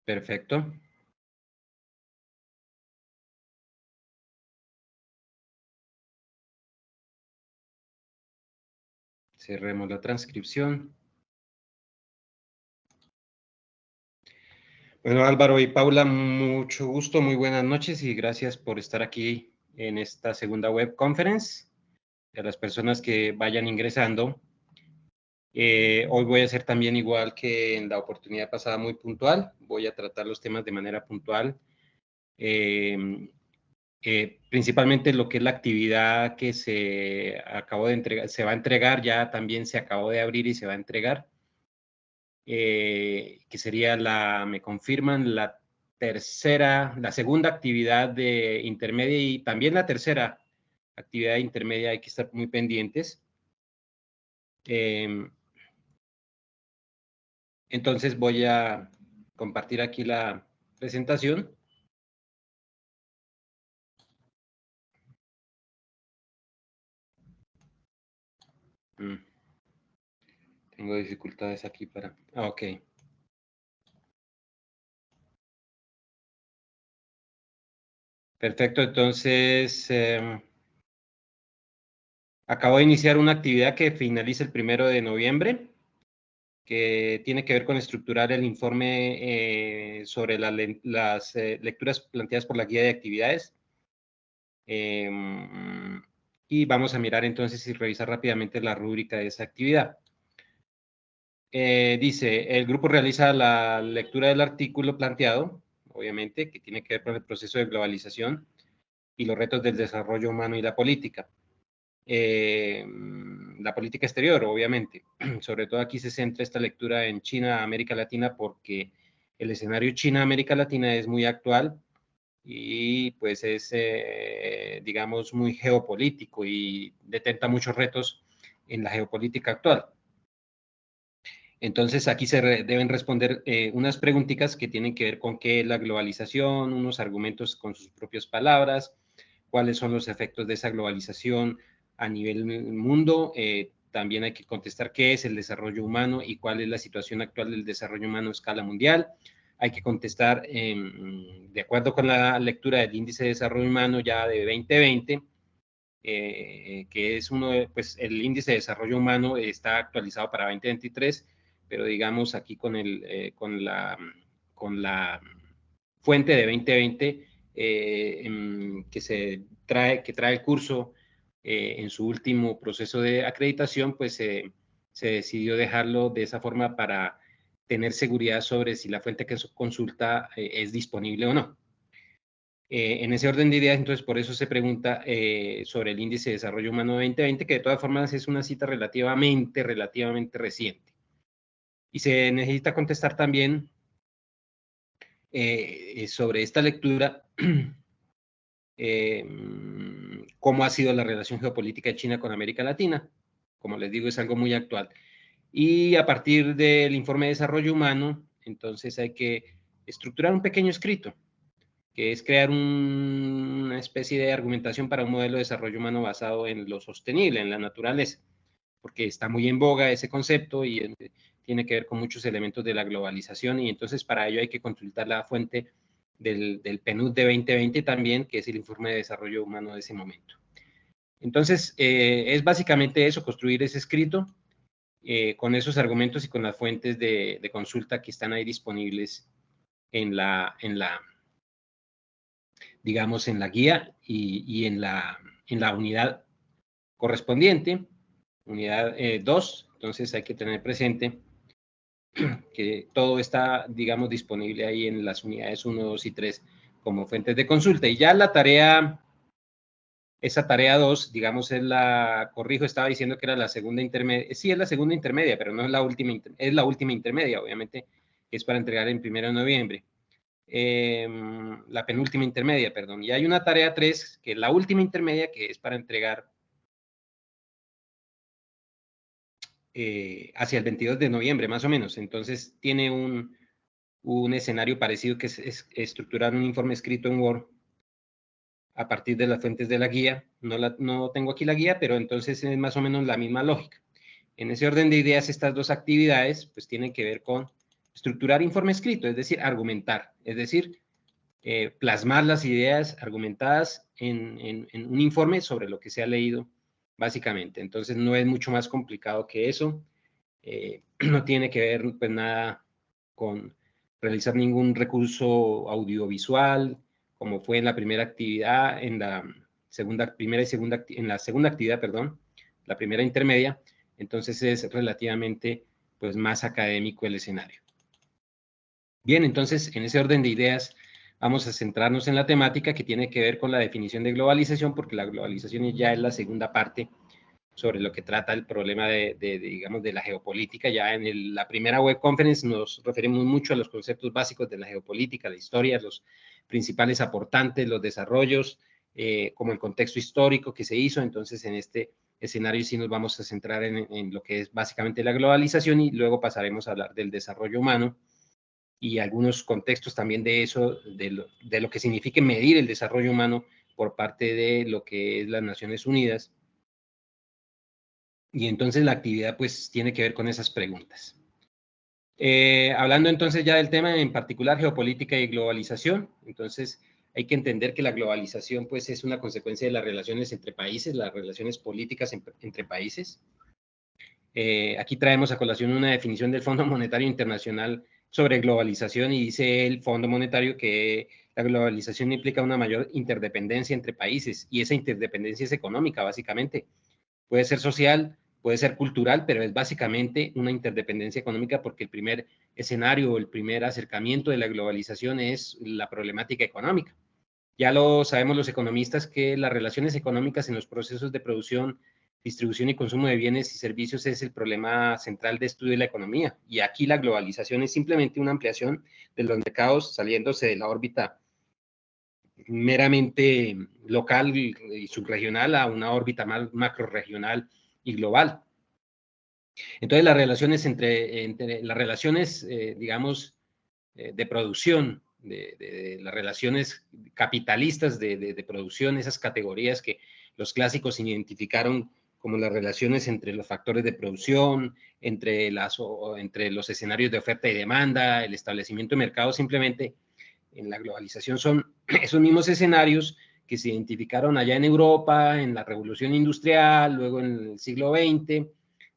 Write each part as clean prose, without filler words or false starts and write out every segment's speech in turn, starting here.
Perfecto. Cerremos la transcripción. Bueno, Álvaro y Paula, mucho gusto, muy buenas noches y gracias por estar aquí en esta segunda web conference. A las personas que vayan ingresando, hoy voy a hacer también igual que en la oportunidad pasada, muy puntual. Voy a tratar los temas de manera puntual. Principalmente lo que es la actividad que se acabó de entregar, se va a entregar, ya también se acabó de abrir y se va a entregar. Que sería me confirman, la segunda actividad de intermedia y también la tercera actividad intermedia, hay que estar muy pendientes. Entonces voy a compartir aquí la presentación. Tengo dificultades aquí para... ok. Perfecto, entonces acabo de iniciar una actividad que finaliza el 1 de noviembre, que tiene que ver con estructurar el informe sobre las lecturas planteadas por la guía de actividades. Y vamos a mirar entonces y revisar rápidamente la rúbrica de esa actividad. Dice, el grupo realiza la lectura del artículo planteado, obviamente, que tiene que ver con el proceso de globalización y los retos del desarrollo humano y la política. La política exterior, obviamente. Sobre todo aquí se centra esta lectura en China, América Latina, porque el escenario China, América Latina es muy actual y pues es, digamos, muy geopolítico y detenta muchos retos en la geopolítica actual. Entonces aquí se deben responder unas preguntitas que tienen que ver con qué es la globalización, unos argumentos con sus propias palabras, cuáles son los efectos de esa globalización a nivel mundo. También hay que contestar qué es el desarrollo humano y cuál es la situación actual del desarrollo humano a escala mundial. Hay que contestar, de acuerdo con la lectura del índice de desarrollo humano ya de 2020, que es pues el índice de desarrollo humano está actualizado para 2023, pero digamos aquí con la fuente de 2020 que trae el curso en su último proceso de acreditación, pues se decidió dejarlo de esa forma para tener seguridad sobre si la fuente que consulta es disponible o no. En ese orden de ideas, entonces, por eso se pregunta sobre el índice de desarrollo humano 2020, que de todas formas es una cita relativamente reciente. Y se necesita contestar también sobre esta lectura, cómo ha sido la relación geopolítica de China con América Latina. Como les digo, es algo muy actual. Y a partir del informe de desarrollo humano, entonces hay que estructurar un pequeño escrito, que es crear una especie de argumentación para un modelo de desarrollo humano basado en lo sostenible, en la naturaleza, porque está muy en boga ese concepto y tiene que ver con muchos elementos de la globalización, y entonces para ello hay que consultar la fuente del PNUD de 2020 también, que es el informe de desarrollo humano de ese momento. Entonces, es básicamente eso, construir ese escrito con esos argumentos y con las fuentes de consulta que están ahí disponibles digamos, en la guía y en la unidad correspondiente, unidad 2. Entonces hay que tener presente que todo está, digamos, disponible ahí en las unidades 1, 2 y 3 como fuentes de consulta. Y ya la tarea, esa tarea 2, digamos, corrijo, estaba diciendo que era la segunda intermedia. Sí, es la segunda intermedia, pero no es la última, es la última intermedia, obviamente, que es para entregar en 1 de noviembre. La penúltima intermedia, perdón. Y hay una tarea 3, que es la última intermedia, que es para entregar hacia el 22 de noviembre, más o menos. Entonces, tiene un escenario parecido, que es estructurar un informe escrito en Word a partir de las fuentes de la guía. No tengo aquí la guía, pero entonces es más o menos la misma lógica. En ese orden de ideas, estas dos actividades, pues tienen que ver con estructurar informe escrito, es decir, argumentar, es decir, plasmar las ideas argumentadas en un informe sobre lo que se ha leído, básicamente. Entonces, no es mucho más complicado que eso. No tiene que ver, pues, nada con realizar ningún recurso audiovisual, como fue en la primera actividad, en la segunda actividad, perdón, la primera intermedia. Entonces, es relativamente, pues, más académico el escenario. Bien, entonces, en ese orden de ideas, vamos a centrarnos en la temática que tiene que ver con la definición de globalización, porque la globalización ya es la segunda parte sobre lo que trata el problema digamos, de la geopolítica. Ya en la primera web conference nos referimos mucho a los conceptos básicos de la geopolítica, la historia, los principales aportantes, los desarrollos, como el contexto histórico que se hizo. Entonces, en este escenario sí nos vamos a centrar en lo que es básicamente la globalización, y luego pasaremos a hablar del desarrollo humano y algunos contextos también de eso, de lo que significa medir el desarrollo humano por parte de lo que es las Naciones Unidas. Y entonces la actividad, pues, tiene que ver con esas preguntas. Hablando entonces ya del tema en particular, geopolítica y globalización. Entonces, hay que entender que la globalización, pues, es una consecuencia de las relaciones entre países, las relaciones políticas entre países. Aquí traemos a colación una definición del Fondo Monetario Internacional sobre globalización, y dice el Fondo Monetario que la globalización implica una mayor interdependencia entre países, y esa interdependencia es económica, básicamente. Puede ser social, puede ser cultural, pero es básicamente una interdependencia económica, porque el primer escenario o el primer acercamiento de la globalización es la problemática económica. Ya lo sabemos los economistas que las relaciones económicas en los procesos de producción, distribución y consumo de bienes y servicios es el problema central de estudio de la economía. Y aquí la globalización es simplemente una ampliación de los mercados saliéndose de la órbita meramente local y subregional a una órbita más macrorregional y global. Entonces, las relaciones entre las relaciones, digamos, de producción, de las relaciones capitalistas de producción, esas categorías que los clásicos identificaron como las relaciones entre los factores de producción, entre los escenarios de oferta y demanda, el establecimiento de mercados, simplemente en la globalización son esos mismos escenarios que se identificaron allá en Europa, en la Revolución Industrial, luego en el siglo XX,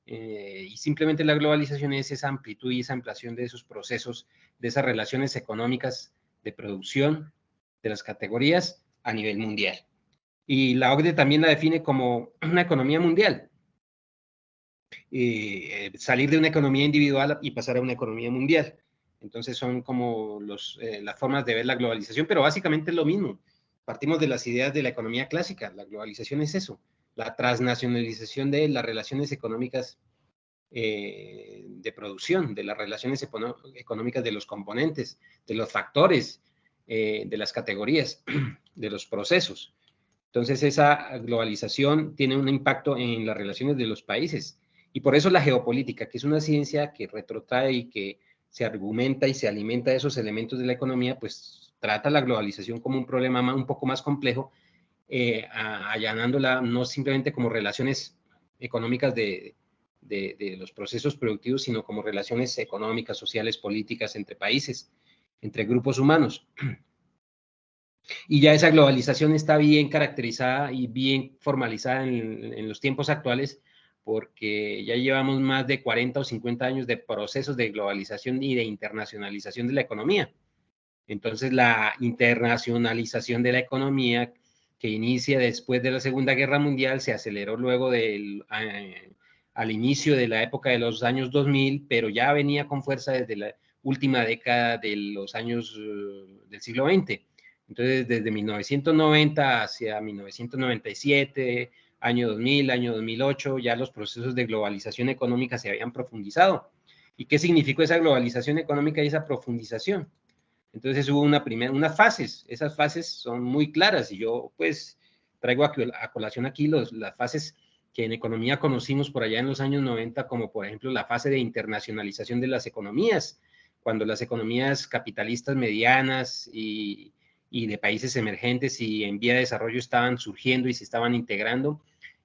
y simplemente la globalización es esa amplitud y esa ampliación de esos procesos, de esas relaciones económicas de producción de las categorías a nivel mundial. Y la OCDE también la define como una economía mundial. Salir de una economía individual y pasar a una economía mundial. Entonces son como las formas de ver la globalización, pero básicamente es lo mismo. Partimos de las ideas de la economía clásica. La globalización es eso, la transnacionalización de las relaciones económicas de producción, de las relaciones económicas de los componentes, de los factores, de las categorías, de los procesos. Entonces, esa globalización tiene un impacto en las relaciones de los países. Y por eso la geopolítica, que es una ciencia que retrotrae y que se argumenta y se alimenta de esos elementos de la economía, pues trata la globalización como un problema un poco más complejo, allanándola no simplemente como relaciones económicas de los procesos productivos, sino como relaciones económicas, sociales, políticas entre países, entre grupos humanos. Y ya esa globalización está bien caracterizada y bien formalizada en los tiempos actuales, porque ya llevamos más de 40 o 50 años de procesos de globalización y de internacionalización de la economía. Entonces, la internacionalización de la economía, que inicia después de la Segunda Guerra Mundial, se aceleró luego al inicio de la época de los años 2000, pero ya venía con fuerza desde la última década de los años del siglo XX. Entonces, desde 1990 hacia 1997, año 2000, año 2008, ya los procesos de globalización económica se habían profundizado. ¿Y qué significó esa globalización económica y esa profundización? Entonces hubo unas fases, esas fases son muy claras, y yo pues traigo a colación aquí las fases que en economía conocimos por allá en los años 90, como por ejemplo la fase de internacionalización de las economías, cuando las economías capitalistas medianas y de países emergentes y en vía de desarrollo estaban surgiendo y se estaban integrando,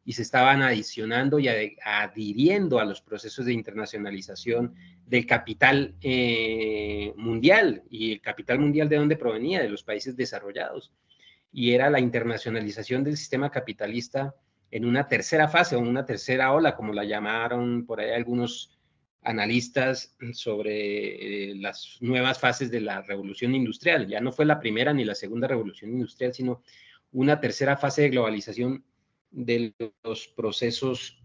y se estaban adicionando y adhiriendo a los procesos de internacionalización del capital mundial. ¿Y el capital mundial de dónde provenía? De los países desarrollados. Y era la internacionalización del sistema capitalista en una tercera fase o una tercera ola, como la llamaron por ahí algunos analistas sobre las nuevas fases de la revolución industrial. Ya no fue la primera ni la segunda revolución industrial, sino una tercera fase de globalización de los procesos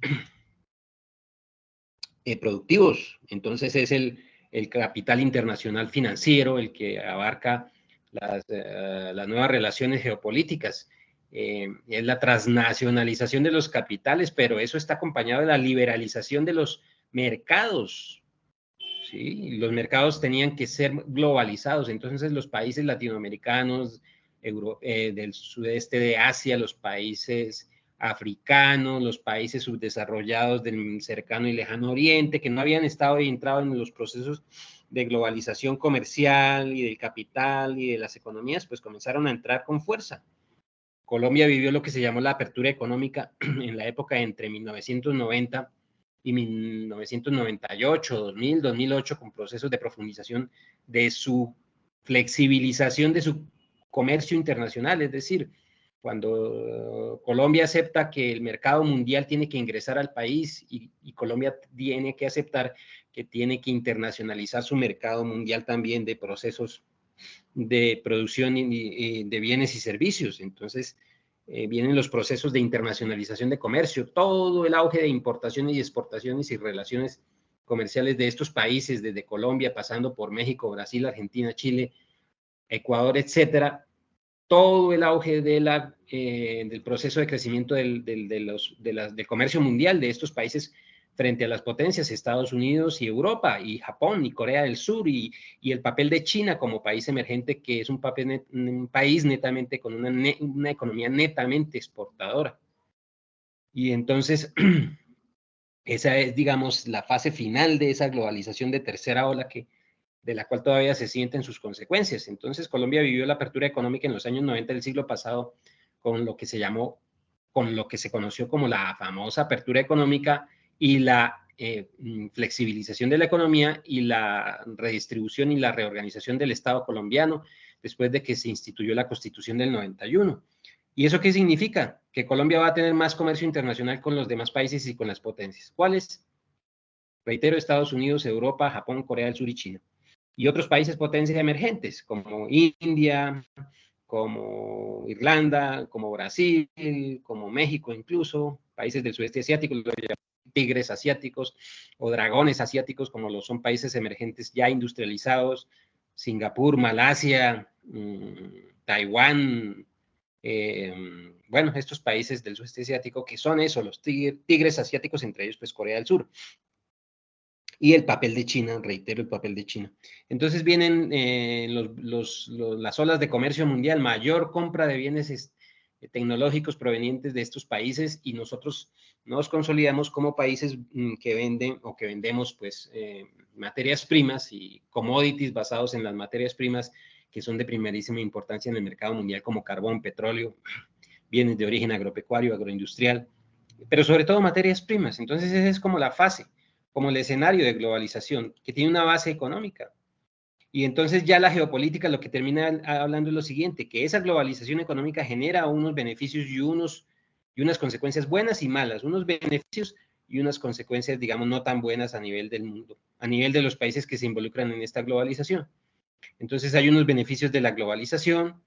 productivos. Entonces es el capital internacional financiero el que abarca las nuevas relaciones geopolíticas. Es la transnacionalización de los capitales, pero eso está acompañado de la liberalización de los mercados. ¿Sí? Los mercados tenían que ser globalizados, entonces los países latinoamericanos, del sudeste de Asia, los países africanos, los países subdesarrollados del cercano y lejano oriente, que no habían estado y entrado en los procesos de globalización comercial y del capital y de las economías, pues comenzaron a entrar con fuerza. Colombia vivió lo que se llamó la apertura económica en la época entre 1990 y 1998, 2000, 2008, con procesos de profundización de su flexibilización de su comercio internacional, es decir, cuando Colombia acepta que el mercado mundial tiene que ingresar al país y Colombia tiene que aceptar que tiene que internacionalizar su mercado mundial también de procesos de producción de bienes y servicios. Entonces, vienen los procesos de internacionalización de comercio, todo el auge de importaciones y exportaciones y relaciones comerciales de estos países, desde Colombia, pasando por México, Brasil, Argentina, Chile, Ecuador, etcétera, todo el auge del proceso de crecimiento del comercio mundial de estos países frente a las potencias, Estados Unidos y Europa, y Japón, y Corea del Sur, y el papel de China como país emergente, que es un país netamente con una economía netamente exportadora. Y entonces, esa es, digamos, la fase final de esa globalización de tercera ola de la cual todavía se sienten sus consecuencias. Entonces, Colombia vivió la apertura económica en los años 90 del siglo pasado con lo que se conoció como la famosa apertura económica y la flexibilización de la economía y la redistribución y la reorganización del Estado colombiano después de que se instituyó la Constitución del 91. ¿Y eso qué significa? Que Colombia va a tener más comercio internacional con los demás países y con las potencias. ¿Cuáles? Reitero, Estados Unidos, Europa, Japón, Corea del Sur y China. Y otros países potencias emergentes, como India, como Irlanda, como Brasil, como México incluso, países del sudeste asiático, los tigres asiáticos o dragones asiáticos, como lo son países emergentes ya industrializados, Singapur, Malasia, Taiwán, bueno, estos países del sudeste asiático que son eso, los tigres asiáticos, entre ellos pues Corea del Sur. Y el papel de China, reitero, el papel de China. Entonces vienen las olas de comercio mundial, mayor compra de bienes tecnológicos provenientes de estos países y nosotros nos consolidamos como países que venden o que vendemos pues materias primas y commodities basados en las materias primas que son de primerísima importancia en el mercado mundial como carbón, petróleo, bienes de origen agropecuario, agroindustrial, pero sobre todo materias primas. Entonces esa es como la fase, como el escenario de globalización, que tiene una base económica. Y entonces ya la geopolítica lo que termina hablando es lo siguiente, que esa globalización económica genera unos beneficios y unas consecuencias buenas y malas, unos beneficios y unas consecuencias, digamos, no tan buenas a nivel del mundo, a nivel de los países que se involucran en esta globalización. Entonces hay unos beneficios de la globalización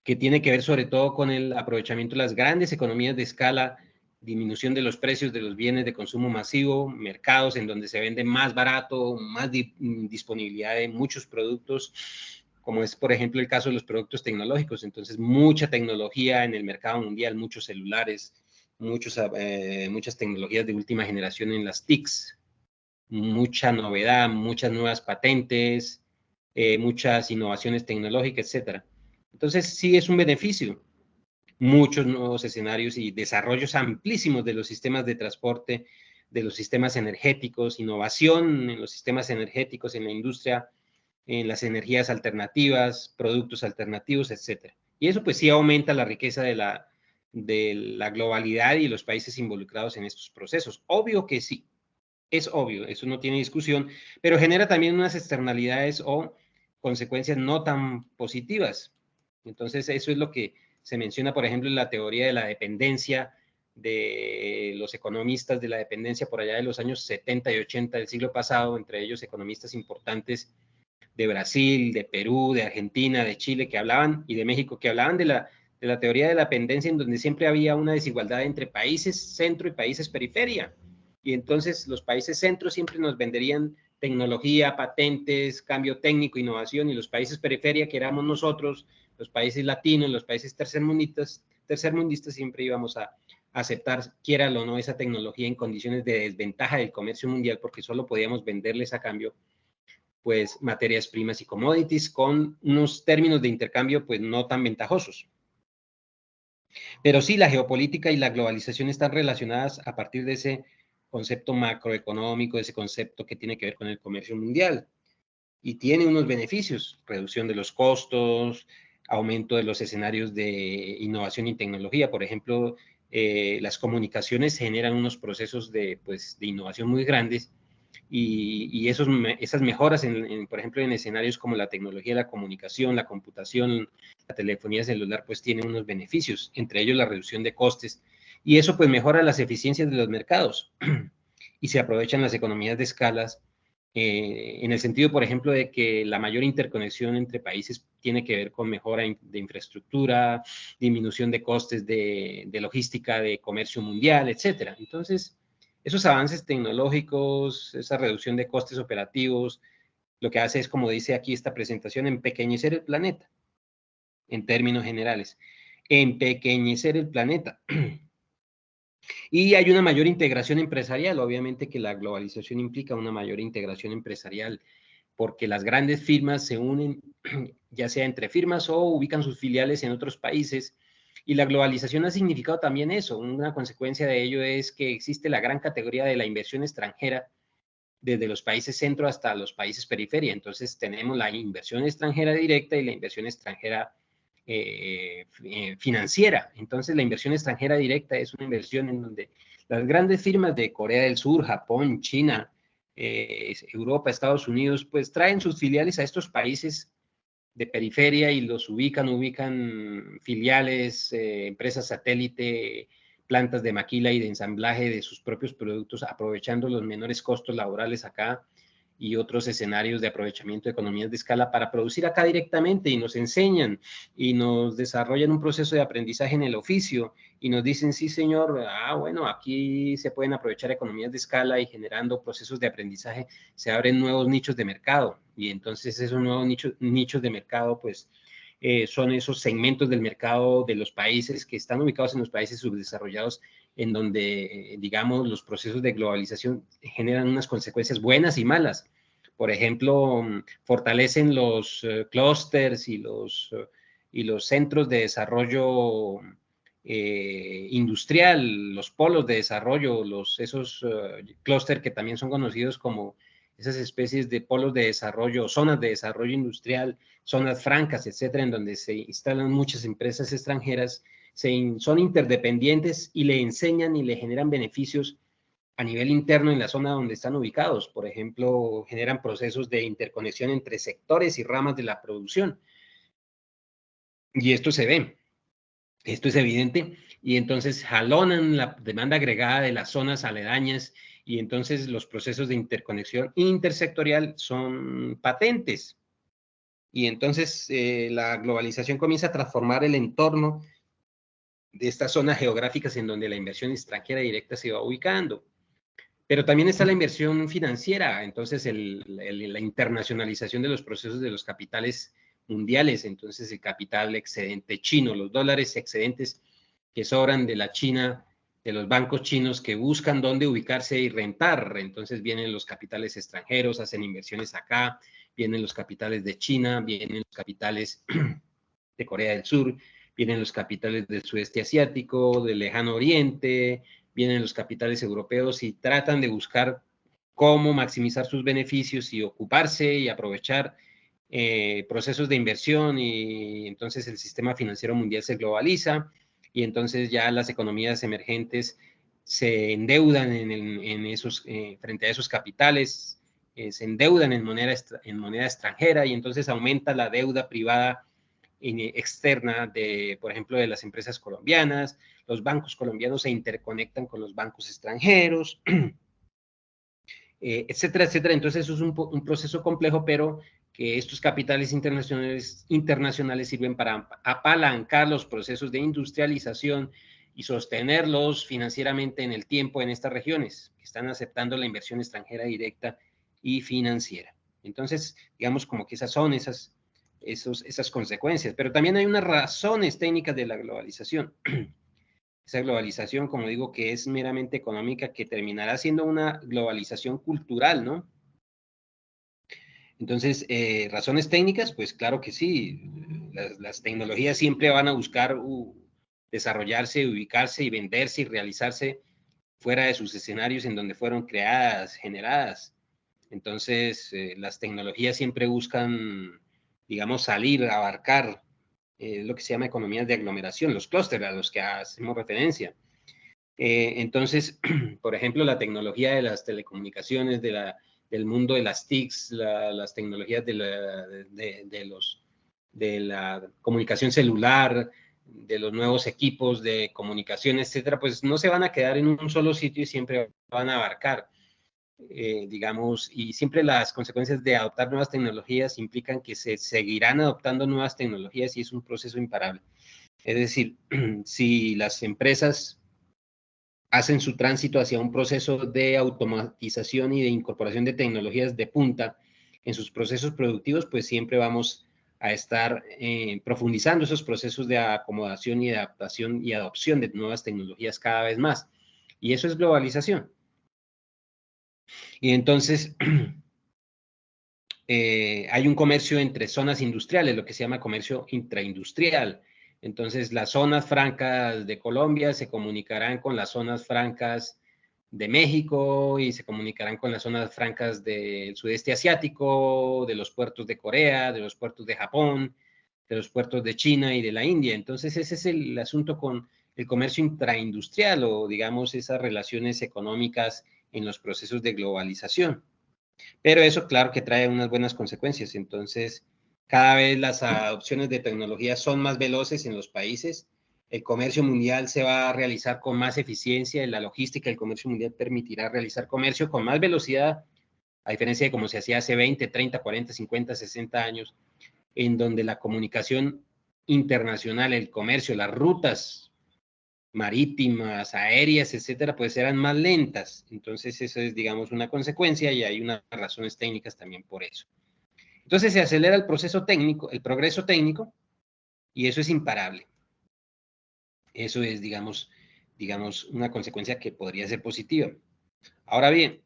que tiene que ver sobre todo con el aprovechamiento de las grandes economías de escala, disminución de los precios de los bienes de consumo masivo, mercados en donde se vende más barato, más disponibilidad de muchos productos, como es, por ejemplo, el caso de los productos tecnológicos. Entonces, mucha tecnología en el mercado mundial, muchos celulares, muchas tecnologías de última generación en las TICs, mucha novedad, muchas nuevas patentes, muchas innovaciones tecnológicas, etcétera. Entonces, sí es un beneficio. Muchos nuevos escenarios y desarrollos amplísimos de los sistemas de transporte, de los sistemas energéticos, innovación en los sistemas energéticos, en la industria, en las energías alternativas, productos alternativos, etcétera. Y eso pues sí aumenta la riqueza de la globalidad y los países involucrados en estos procesos. Obvio que sí, es obvio, eso no tiene discusión, pero genera también unas externalidades o consecuencias no tan positivas. Entonces, eso es lo que se menciona, por ejemplo, en la teoría de la dependencia de los economistas de la dependencia por allá de los años 70 y 80 del siglo pasado, entre ellos economistas importantes de Brasil, de Perú, de Argentina, de Chile, que hablaban, y de México, que hablaban de la teoría de la dependencia, en donde siempre había una desigualdad entre países centro y países periferia. Y entonces los países centro siempre nos venderían tecnología, patentes, cambio técnico, innovación, y los países periferia, que éramos nosotros, los países latinos, los países tercermundistas siempre íbamos a aceptar, quiera o no, esa tecnología en condiciones de desventaja del comercio mundial, porque solo podíamos venderles a cambio pues materias primas y commodities con unos términos de intercambio pues no tan ventajosos. Pero sí, la geopolítica y la globalización están relacionadas a partir de ese concepto macroeconómico, ese concepto que tiene que ver con el comercio mundial. Y tiene unos beneficios, reducción de los costos, aumento de los escenarios de innovación y tecnología. Por ejemplo, las comunicaciones generan unos procesos de innovación muy grandes y esas mejoras, por ejemplo, en escenarios como la tecnología de la comunicación, la computación, la telefonía celular, pues tienen unos beneficios, entre ellos la reducción de costes, y eso pues mejora las eficiencias de los mercados y se aprovechan las economías de escalas en el sentido, por ejemplo, de que la mayor interconexión entre países tiene que ver con mejora de infraestructura, disminución de costes de logística, de comercio mundial, etcétera. Entonces, esos avances tecnológicos, esa reducción de costes operativos, lo que hace es, como dice aquí esta presentación, empequeñecer el planeta, en términos generales. Empequeñecer el planeta. Y hay una mayor integración empresarial, obviamente que la globalización implica una mayor integración empresarial, porque las grandes firmas se unen, ya sea entre firmas o ubican sus filiales en otros países, y la globalización ha significado también eso. Una consecuencia de ello es que existe la gran categoría de la inversión extranjera, desde los países centro hasta los países periferia. Entonces tenemos la inversión extranjera directa y la inversión extranjera financiera. Entonces la inversión extranjera directa es una inversión en donde las grandes firmas de Corea del Sur, Japón, China, Europa, Estados Unidos, pues traen sus filiales a estos países de periferia y los ubican filiales, empresas satélite, plantas de maquila y de ensamblaje de sus propios productos, aprovechando los menores costos laborales acá y otros escenarios de aprovechamiento de economías de escala para producir acá directamente, y nos enseñan y nos desarrollan un proceso de aprendizaje en el oficio y nos dicen, sí señor, bueno, aquí se pueden aprovechar economías de escala, y generando procesos de aprendizaje se abren nuevos nichos de mercado, y entonces esos nuevos nichos de mercado pues son esos segmentos del mercado de los países que están ubicados en los países subdesarrollados, en donde, digamos, los procesos de globalización generan unas consecuencias buenas y malas. Por ejemplo, fortalecen los clústeres y los centros de desarrollo industrial, los polos de desarrollo, esos clústeres que también son conocidos como esas especies de polos de desarrollo, zonas de desarrollo industrial, zonas francas, etcétera, en donde se instalan muchas empresas extranjeras, son interdependientes y le enseñan y le generan beneficios a nivel interno en la zona donde están ubicados. Por ejemplo, generan procesos de interconexión entre sectores y ramas de la producción. Y esto se ve, esto es evidente, y entonces jalonan la demanda agregada de las zonas aledañas, y entonces los procesos de interconexión intersectorial son patentes. Y entonces la globalización comienza a transformar el entorno de estas zonas geográficas en donde la inversión extranjera directa se va ubicando. Pero también está la inversión financiera, entonces la internacionalización de los procesos de los capitales mundiales, entonces el capital excedente chino, los dólares excedentes que sobran de la China, de los bancos chinos que buscan dónde ubicarse y rentar, entonces vienen los capitales extranjeros, hacen inversiones acá, vienen los capitales de China, vienen los capitales de Corea del Sur, vienen los capitales del sudeste asiático, del lejano oriente, vienen los capitales europeos y tratan de buscar cómo maximizar sus beneficios y ocuparse y aprovechar procesos de inversión, y entonces el sistema financiero mundial se globaliza. y entonces ya las economías emergentes se endeudan frente a esos capitales, se endeudan en moneda extranjera, y entonces aumenta la deuda privada externa por ejemplo, de las empresas colombianas. Los bancos colombianos se interconectan con los bancos extranjeros, etcétera, etcétera. Entonces eso es un proceso complejo, pero que estos capitales internacionales sirven para apalancar los procesos de industrialización y sostenerlos financieramente en el tiempo en estas regiones, que están aceptando la inversión extranjera directa y financiera. Entonces, digamos como que esas son esas consecuencias, pero también hay unas razones técnicas de la globalización. Esa globalización, como digo, que es meramente económica, que terminará siendo una globalización cultural, ¿no? Entonces, razones técnicas, pues claro que sí, las tecnologías siempre van a buscar desarrollarse, ubicarse y venderse y realizarse fuera de sus escenarios en donde fueron creadas, generadas. Entonces, las tecnologías siempre buscan, digamos, salir, abarcar lo que se llama economías de aglomeración, los clústeres a los que hacemos referencia. Entonces, por ejemplo, la tecnología de las telecomunicaciones, del mundo de las TICs, las tecnologías de la comunicación celular, de los nuevos equipos de comunicación, etcétera, pues no se van a quedar en un solo sitio y siempre van a abarcar, digamos, y siempre las consecuencias de adoptar nuevas tecnologías implican que se seguirán adoptando nuevas tecnologías y es un proceso imparable. Es decir, si las empresas hacen su tránsito hacia un proceso de automatización y de incorporación de tecnologías de punta en sus procesos productivos, pues siempre vamos a estar profundizando esos procesos de acomodación y de adaptación y adopción de nuevas tecnologías cada vez más. Y eso es globalización. Y entonces hay un comercio entre zonas industriales, lo que se llama comercio intraindustrial. Entonces, las zonas francas de Colombia se comunicarán con las zonas francas de México y se comunicarán con las zonas francas del sudeste asiático, de los puertos de Corea, de los puertos de Japón, de los puertos de China y de la India. Entonces, ese es el asunto con el comercio intraindustrial o, digamos, esas relaciones económicas en los procesos de globalización. Pero eso, claro, que trae unas buenas consecuencias. Entonces, cada vez las adopciones de tecnología son más veloces en los países. El comercio mundial se va a realizar con más eficiencia. La logística del comercio mundial permitirá realizar comercio con más velocidad, a diferencia de como se hacía hace 20, 30, 40, 50, 60 años, en donde la comunicación internacional, el comercio, las rutas marítimas, aéreas, etcétera, pues eran más lentas. Entonces, eso es, digamos, una consecuencia y hay unas razones técnicas también por eso. Entonces, se acelera el proceso técnico, el progreso técnico, y eso es imparable. Eso es, digamos, una consecuencia que podría ser positiva. Ahora bien,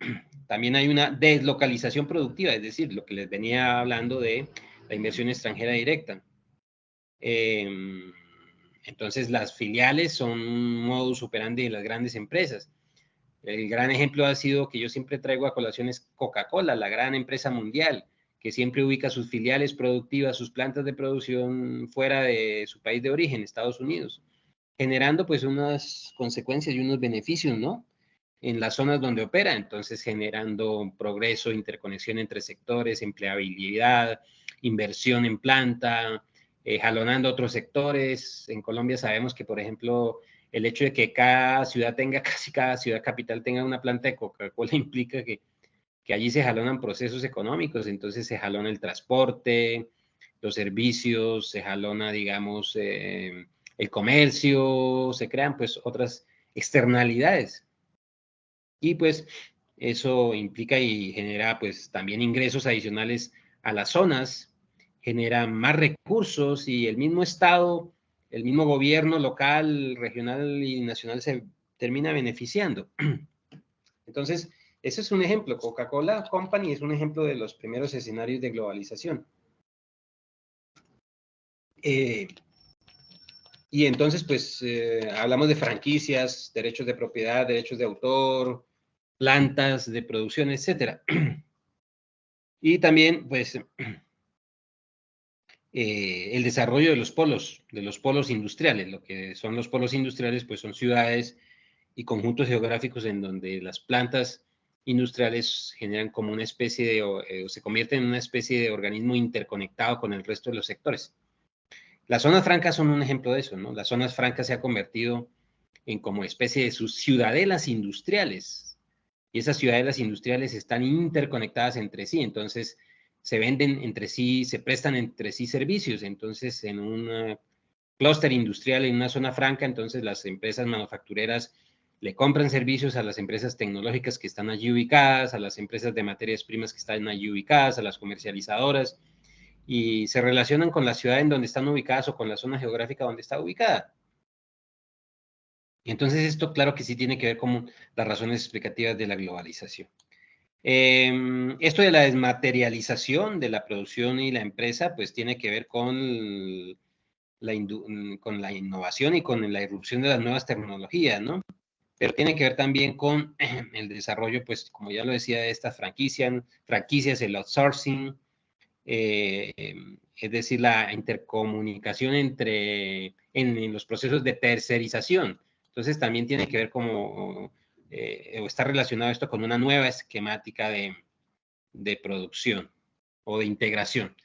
también hay una deslocalización productiva, es decir, lo que les venía hablando de la inversión extranjera directa. Entonces, las filiales son un modus operandi de las grandes empresas. El gran ejemplo ha sido que yo siempre traigo a colaciones Coca-Cola, la gran empresa mundial, que siempre ubica sus filiales productivas, sus plantas de producción fuera de su país de origen, Estados Unidos, generando pues unas consecuencias y unos beneficios, ¿no? En las zonas donde opera, entonces generando progreso, interconexión entre sectores, empleabilidad, inversión en planta, jalonando otros sectores. En Colombia sabemos que, por ejemplo, el hecho de que cada ciudad tenga, casi cada ciudad capital tenga una planta de Coca-Cola implica que allí se jalonan procesos económicos, entonces se jalona el transporte, los servicios, se jalona, digamos, el comercio, se crean pues otras externalidades. Y pues eso implica y genera pues también ingresos adicionales a las zonas, genera más recursos y el mismo Estado, el mismo gobierno local, regional y nacional se termina beneficiando. Entonces, ese es un ejemplo. Coca-Cola Company es un ejemplo de los primeros escenarios de globalización. Y entonces, pues, hablamos de franquicias, derechos de propiedad, derechos de autor, plantas de producción, etcétera. Y también, pues, el desarrollo de los polos industriales. Lo que son los polos industriales, pues son ciudades y conjuntos geográficos en donde las plantas industriales generan como una especie de, o se convierten en una especie de organismo interconectado con el resto de los sectores. Las zonas francas son un ejemplo de eso, ¿no? Las zonas francas se ha convertido en como especie de sus ciudadelas industriales. Y esas ciudadelas industriales están interconectadas entre sí, entonces se venden entre sí, se prestan entre sí servicios. Entonces, en un clúster industrial, en una zona franca, entonces las empresas manufactureras le compran servicios a las empresas tecnológicas que están allí ubicadas, a las empresas de materias primas que están allí ubicadas, a las comercializadoras, y se relacionan con la ciudad en donde están ubicadas o con la zona geográfica donde está ubicada. Entonces, esto claro que sí tiene que ver con las razones explicativas de la globalización. Esto de la desmaterialización de la producción y la empresa, pues tiene que ver con la innovación y con la irrupción de las nuevas tecnologías, ¿no? Pero tiene que ver también con el desarrollo, pues, como ya lo decía, de estas franquicias, el outsourcing, es decir, la intercomunicación en los procesos de tercerización. Entonces, también tiene que ver como, o está relacionado esto con una nueva esquemática de producción o de integración.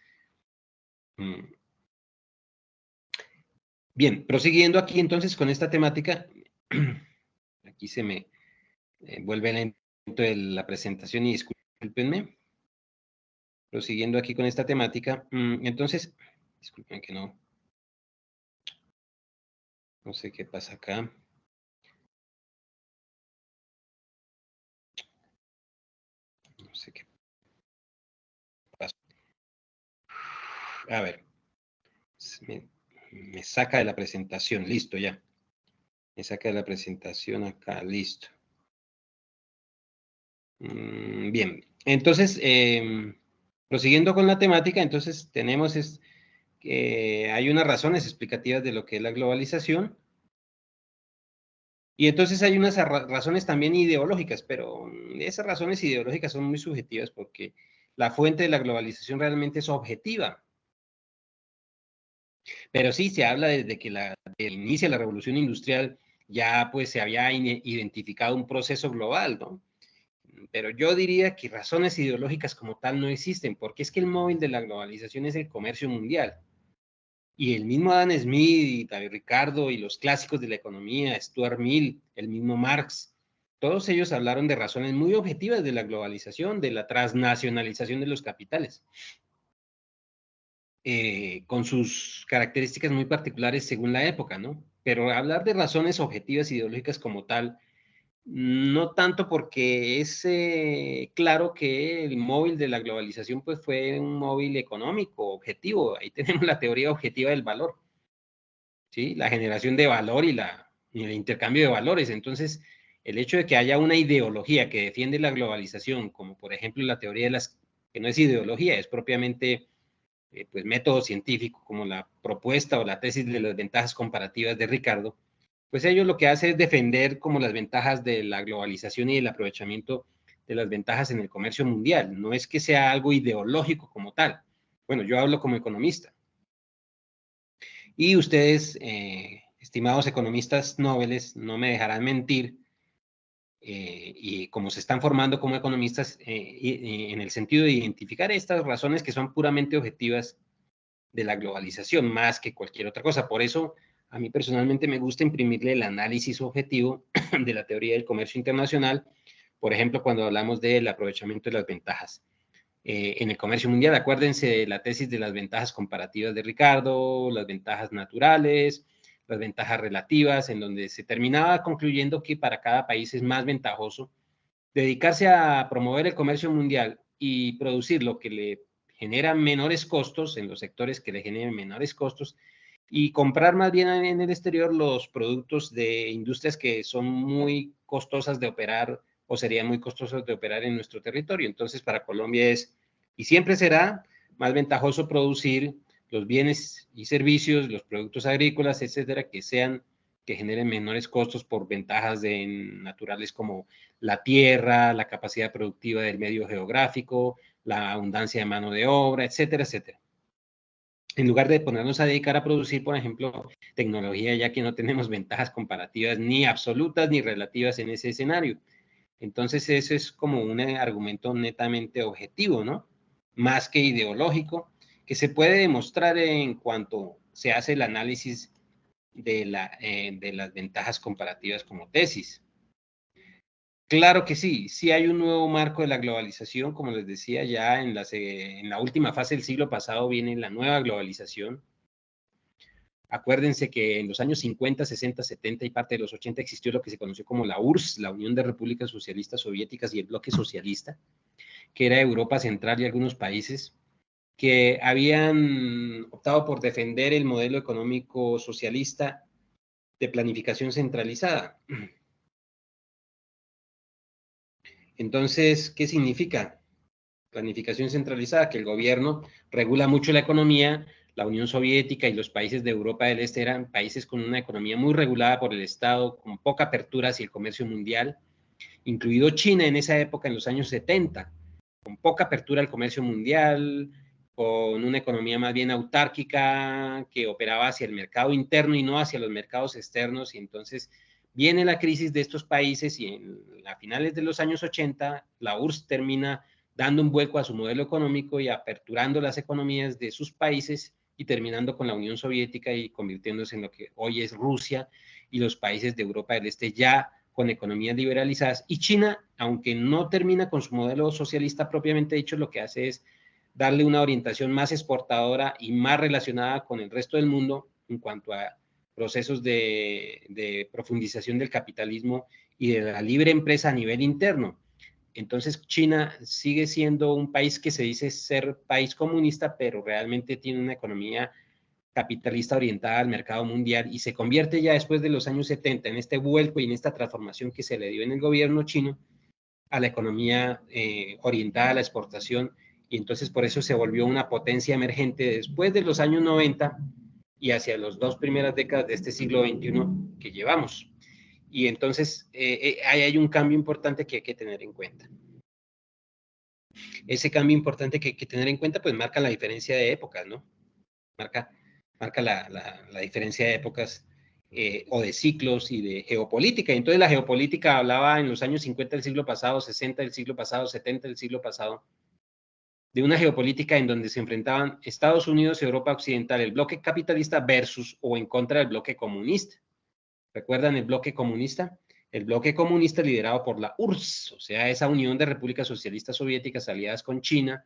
Bien, prosiguiendo aquí entonces con esta temática, aquí se me vuelve lento la presentación y discúlpenme. Prosiguiendo aquí con esta temática, entonces, disculpen que no sé qué pasa acá. No sé qué pasa. A ver, me saca de la presentación, listo ya. Me saca de la presentación acá, listo. Bien, entonces, prosiguiendo con la temática, entonces tenemos que hay unas razones explicativas de lo que es la globalización. Y entonces hay unas razones también ideológicas, pero esas razones ideológicas son muy subjetivas porque la fuente de la globalización realmente es objetiva. Pero sí se habla desde que inicia la revolución industrial, ya pues se había identificado un proceso global, ¿no? Pero yo diría que razones ideológicas como tal no existen, porque es que el móvil de la globalización es el comercio mundial. Y el mismo Adam Smith y David Ricardo y los clásicos de la economía, Stuart Mill, el mismo Marx, todos ellos hablaron de razones muy objetivas de la globalización, de la transnacionalización de los capitales, con sus características muy particulares según la época, ¿no? Pero hablar de razones objetivas ideológicas como tal, no tanto porque es claro que el móvil de la globalización pues fue un móvil económico, objetivo, ahí tenemos la teoría objetiva del valor. ¿Sí? La generación de valor y el intercambio de valores. Entonces, el hecho de que haya una ideología que defiende la globalización, como por ejemplo la teoría de que no es ideología, es propiamente pues método científico, como la propuesta o la tesis de las ventajas comparativas de Ricardo, pues ellos lo que hace es defender como las ventajas de la globalización y el aprovechamiento de las ventajas en el comercio mundial. No es que sea algo ideológico como tal. Bueno, yo hablo como economista. Y ustedes, estimados economistas nobles, no me dejarán mentir, y como se están formando como economistas, en el sentido de identificar estas razones que son puramente objetivas de la globalización, más que cualquier otra cosa. Por eso, a mí personalmente me gusta imprimirle el análisis objetivo de la teoría del comercio internacional, por ejemplo, cuando hablamos del aprovechamiento de las ventajas. En el comercio mundial, acuérdense de la tesis de las ventajas comparativas de Ricardo, las ventajas naturales, las ventajas relativas, en donde se terminaba concluyendo que para cada país es más ventajoso dedicarse a promover el comercio mundial y producir lo que le genera menores costos en los sectores que le generen menores costos y comprar más bien en el exterior los productos de industrias que son muy costosas de operar o serían muy costosos de operar en nuestro territorio. Entonces, para Colombia es, y siempre será, más ventajoso producir los bienes y servicios, los productos agrícolas, etcétera, que generen menores costos por ventajas naturales como la tierra, la capacidad productiva del medio geográfico, la abundancia de mano de obra, etcétera, etcétera. en lugar de ponernos a dedicar a producir, por ejemplo, tecnología, ya que no tenemos ventajas comparativas ni absolutas ni relativas en ese escenario. Entonces, eso es como un argumento netamente objetivo, ¿no? Más que ideológico, que se puede demostrar en cuanto se hace el análisis de las ventajas comparativas como tesis. Claro que sí, sí hay un nuevo marco de la globalización, como les decía, ya en la última fase del siglo pasado viene la nueva globalización. Acuérdense que en los años 50, 60, 70 y parte de los 80 existió lo que se conoció como la URSS, la Unión de Repúblicas Socialistas Soviéticas y el bloque socialista, que era Europa Central y algunos países que habían optado por defender el modelo económico socialista de planificación centralizada. Entonces, ¿qué significa? Planificación centralizada, que el gobierno regula mucho la economía. La Unión Soviética y los países de Europa del Este eran países con una economía muy regulada por el Estado, con poca apertura hacia el comercio mundial, incluido China en esa época, en los años 70, con poca apertura al comercio mundial, con una economía más bien autárquica que operaba hacia el mercado interno y no hacia los mercados externos. Y entonces viene la crisis de estos países y a finales de los años 80 la URSS termina dando un vuelco a su modelo económico y aperturando las economías de sus países y terminando con la Unión Soviética y convirtiéndose en lo que hoy es Rusia y los países de Europa del Este ya con economías liberalizadas. Y China, aunque no termina con su modelo socialista propiamente dicho, lo que hace es darle una orientación más exportadora y más relacionada con el resto del mundo en cuanto a procesos de profundización del capitalismo y de la libre empresa a nivel interno. Entonces, China sigue siendo un país que se dice ser país comunista, pero realmente tiene una economía capitalista orientada al mercado mundial y se convierte ya después de los años 70 en este vuelco y en esta transformación que se le dio en el gobierno chino a la economía orientada a la exportación y entonces por eso se volvió una potencia emergente después de los años 90 y hacia las dos primeras décadas de este siglo XXI que llevamos. Y entonces ahí hay un cambio importante que hay que tener en cuenta. Ese cambio importante que hay que tener en cuenta pues marca la diferencia de épocas, ¿no? Marca la diferencia de épocas o de ciclos y de geopolítica. Entonces la geopolítica hablaba en los años 50 del siglo pasado, 60 del siglo pasado, 70 del siglo pasado, de una geopolítica en donde se enfrentaban Estados Unidos y Europa Occidental, el bloque capitalista versus o en contra del bloque comunista. ¿Recuerdan el bloque comunista? El bloque comunista liderado por la URSS, o sea, esa unión de repúblicas socialistas soviéticas aliadas con China,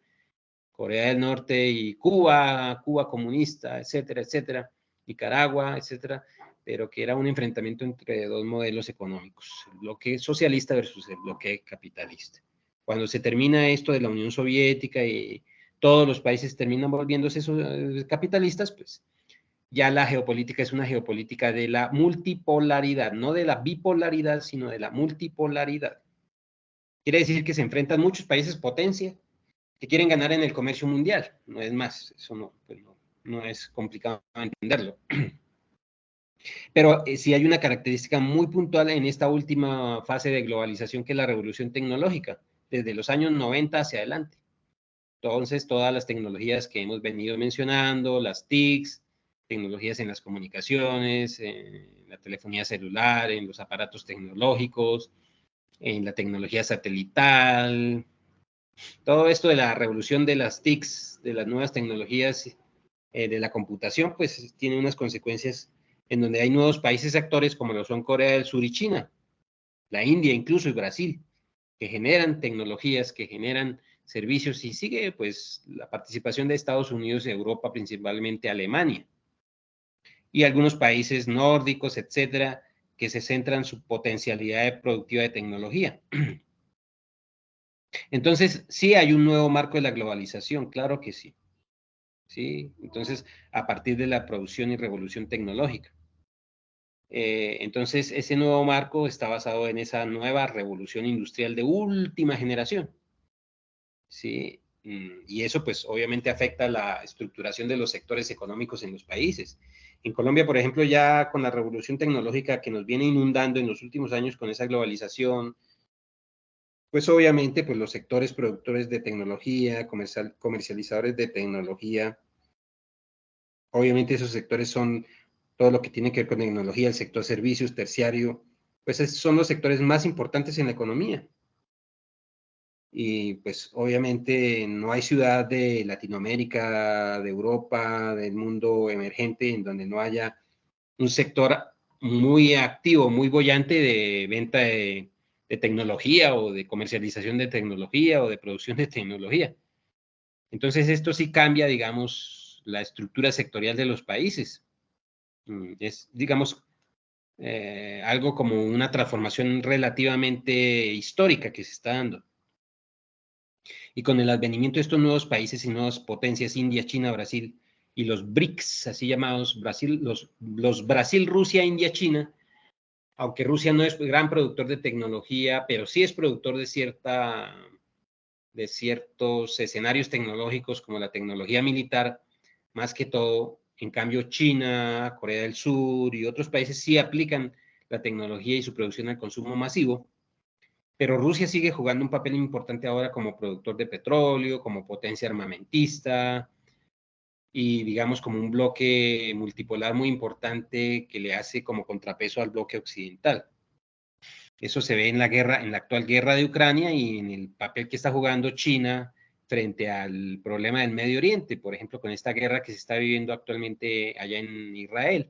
Corea del Norte y Cuba, Cuba comunista, etcétera, etcétera, Nicaragua, etcétera, pero que era un enfrentamiento entre dos modelos económicos, el bloque socialista versus el bloque capitalista. Cuando se termina esto de la Unión Soviética y todos los países terminan volviéndose capitalistas, pues ya la geopolítica es una geopolítica de la multipolaridad, no de la bipolaridad, sino de la multipolaridad. Quiere decir que se enfrentan muchos países potencia que quieren ganar en el comercio mundial, no es más, eso no es complicado entenderlo. Pero sí hay una característica muy puntual en esta última fase de globalización que es la revolución tecnológica, desde los años 90 hacia adelante. Entonces, todas las tecnologías que hemos venido mencionando, las TICs, tecnologías en las comunicaciones, en la telefonía celular, en los aparatos tecnológicos, en la tecnología satelital, todo esto de la revolución de las TICs, de las nuevas tecnologías de la computación, pues tiene unas consecuencias en donde hay nuevos países actores como lo son Corea del Sur y China, la India incluso y Brasil, que generan tecnologías, que generan servicios y sigue pues la participación de Estados Unidos y Europa, principalmente Alemania, y algunos países nórdicos, etcétera, que se centran su potencialidad productiva de tecnología. Entonces, sí hay un nuevo marco de la globalización, claro que sí. ¿Sí? Entonces, a partir de la producción y revolución tecnológica. Entonces, ese nuevo marco está basado en esa nueva revolución industrial de última generación. ¿Sí? Y eso, pues, obviamente afecta la estructuración de los sectores económicos en los países. En Colombia, por ejemplo, ya con la revolución tecnológica que nos viene inundando en los últimos años con esa globalización, pues obviamente, pues los sectores productores de tecnología, comercializadores de tecnología, Obviamente esos sectores son todo lo que tiene que ver con tecnología, el sector servicios, terciario, pues son los sectores más importantes en la economía. Y pues obviamente no hay ciudad de Latinoamérica, de Europa, del mundo emergente en donde no haya un sector muy activo, muy boyante de venta de tecnología o de comercialización de tecnología o de producción de tecnología. Entonces esto sí cambia, digamos, la estructura sectorial de los países. Es, digamos, algo como una transformación relativamente histórica que se está dando. Y con el advenimiento de estos nuevos países y nuevas potencias, India, China, Brasil y los BRICS, así llamados, los Brasil, Rusia, India, China, aunque Rusia no es gran productor de tecnología, pero sí es productor de ciertos escenarios tecnológicos como la tecnología militar, más que todo. En cambio, China, Corea del Sur y otros países sí aplican la tecnología y su producción al consumo masivo, pero Rusia sigue jugando un papel importante ahora como productor de petróleo, como potencia armamentista y digamos como un bloque multipolar muy importante que le hace como contrapeso al bloque occidental. Eso se ve en la guerra, en la actual guerra de Ucrania y en el papel que está jugando China frente al problema del Medio Oriente, por ejemplo, con esta guerra que se está viviendo actualmente allá en Israel,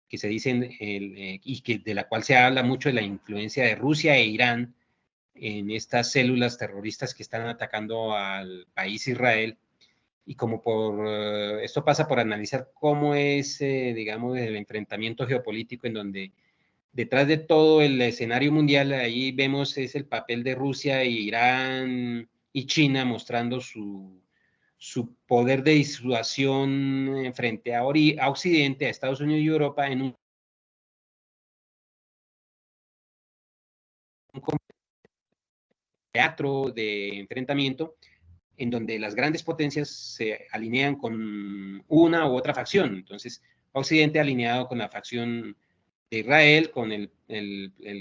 que se dicen y que de la cual se habla mucho de la influencia de Rusia e Irán en estas células terroristas que están atacando al país Israel. Y como esto pasa por analizar cómo es, digamos, el enfrentamiento geopolítico en donde detrás de todo el escenario mundial, ahí vemos es el papel de Rusia, Irán y China mostrando su poder de disuasión frente a Occidente, a Estados Unidos y Europa en un teatro de enfrentamiento en donde las grandes potencias se alinean con una u otra facción. Entonces, Occidente alineado con la facción de Israel, con el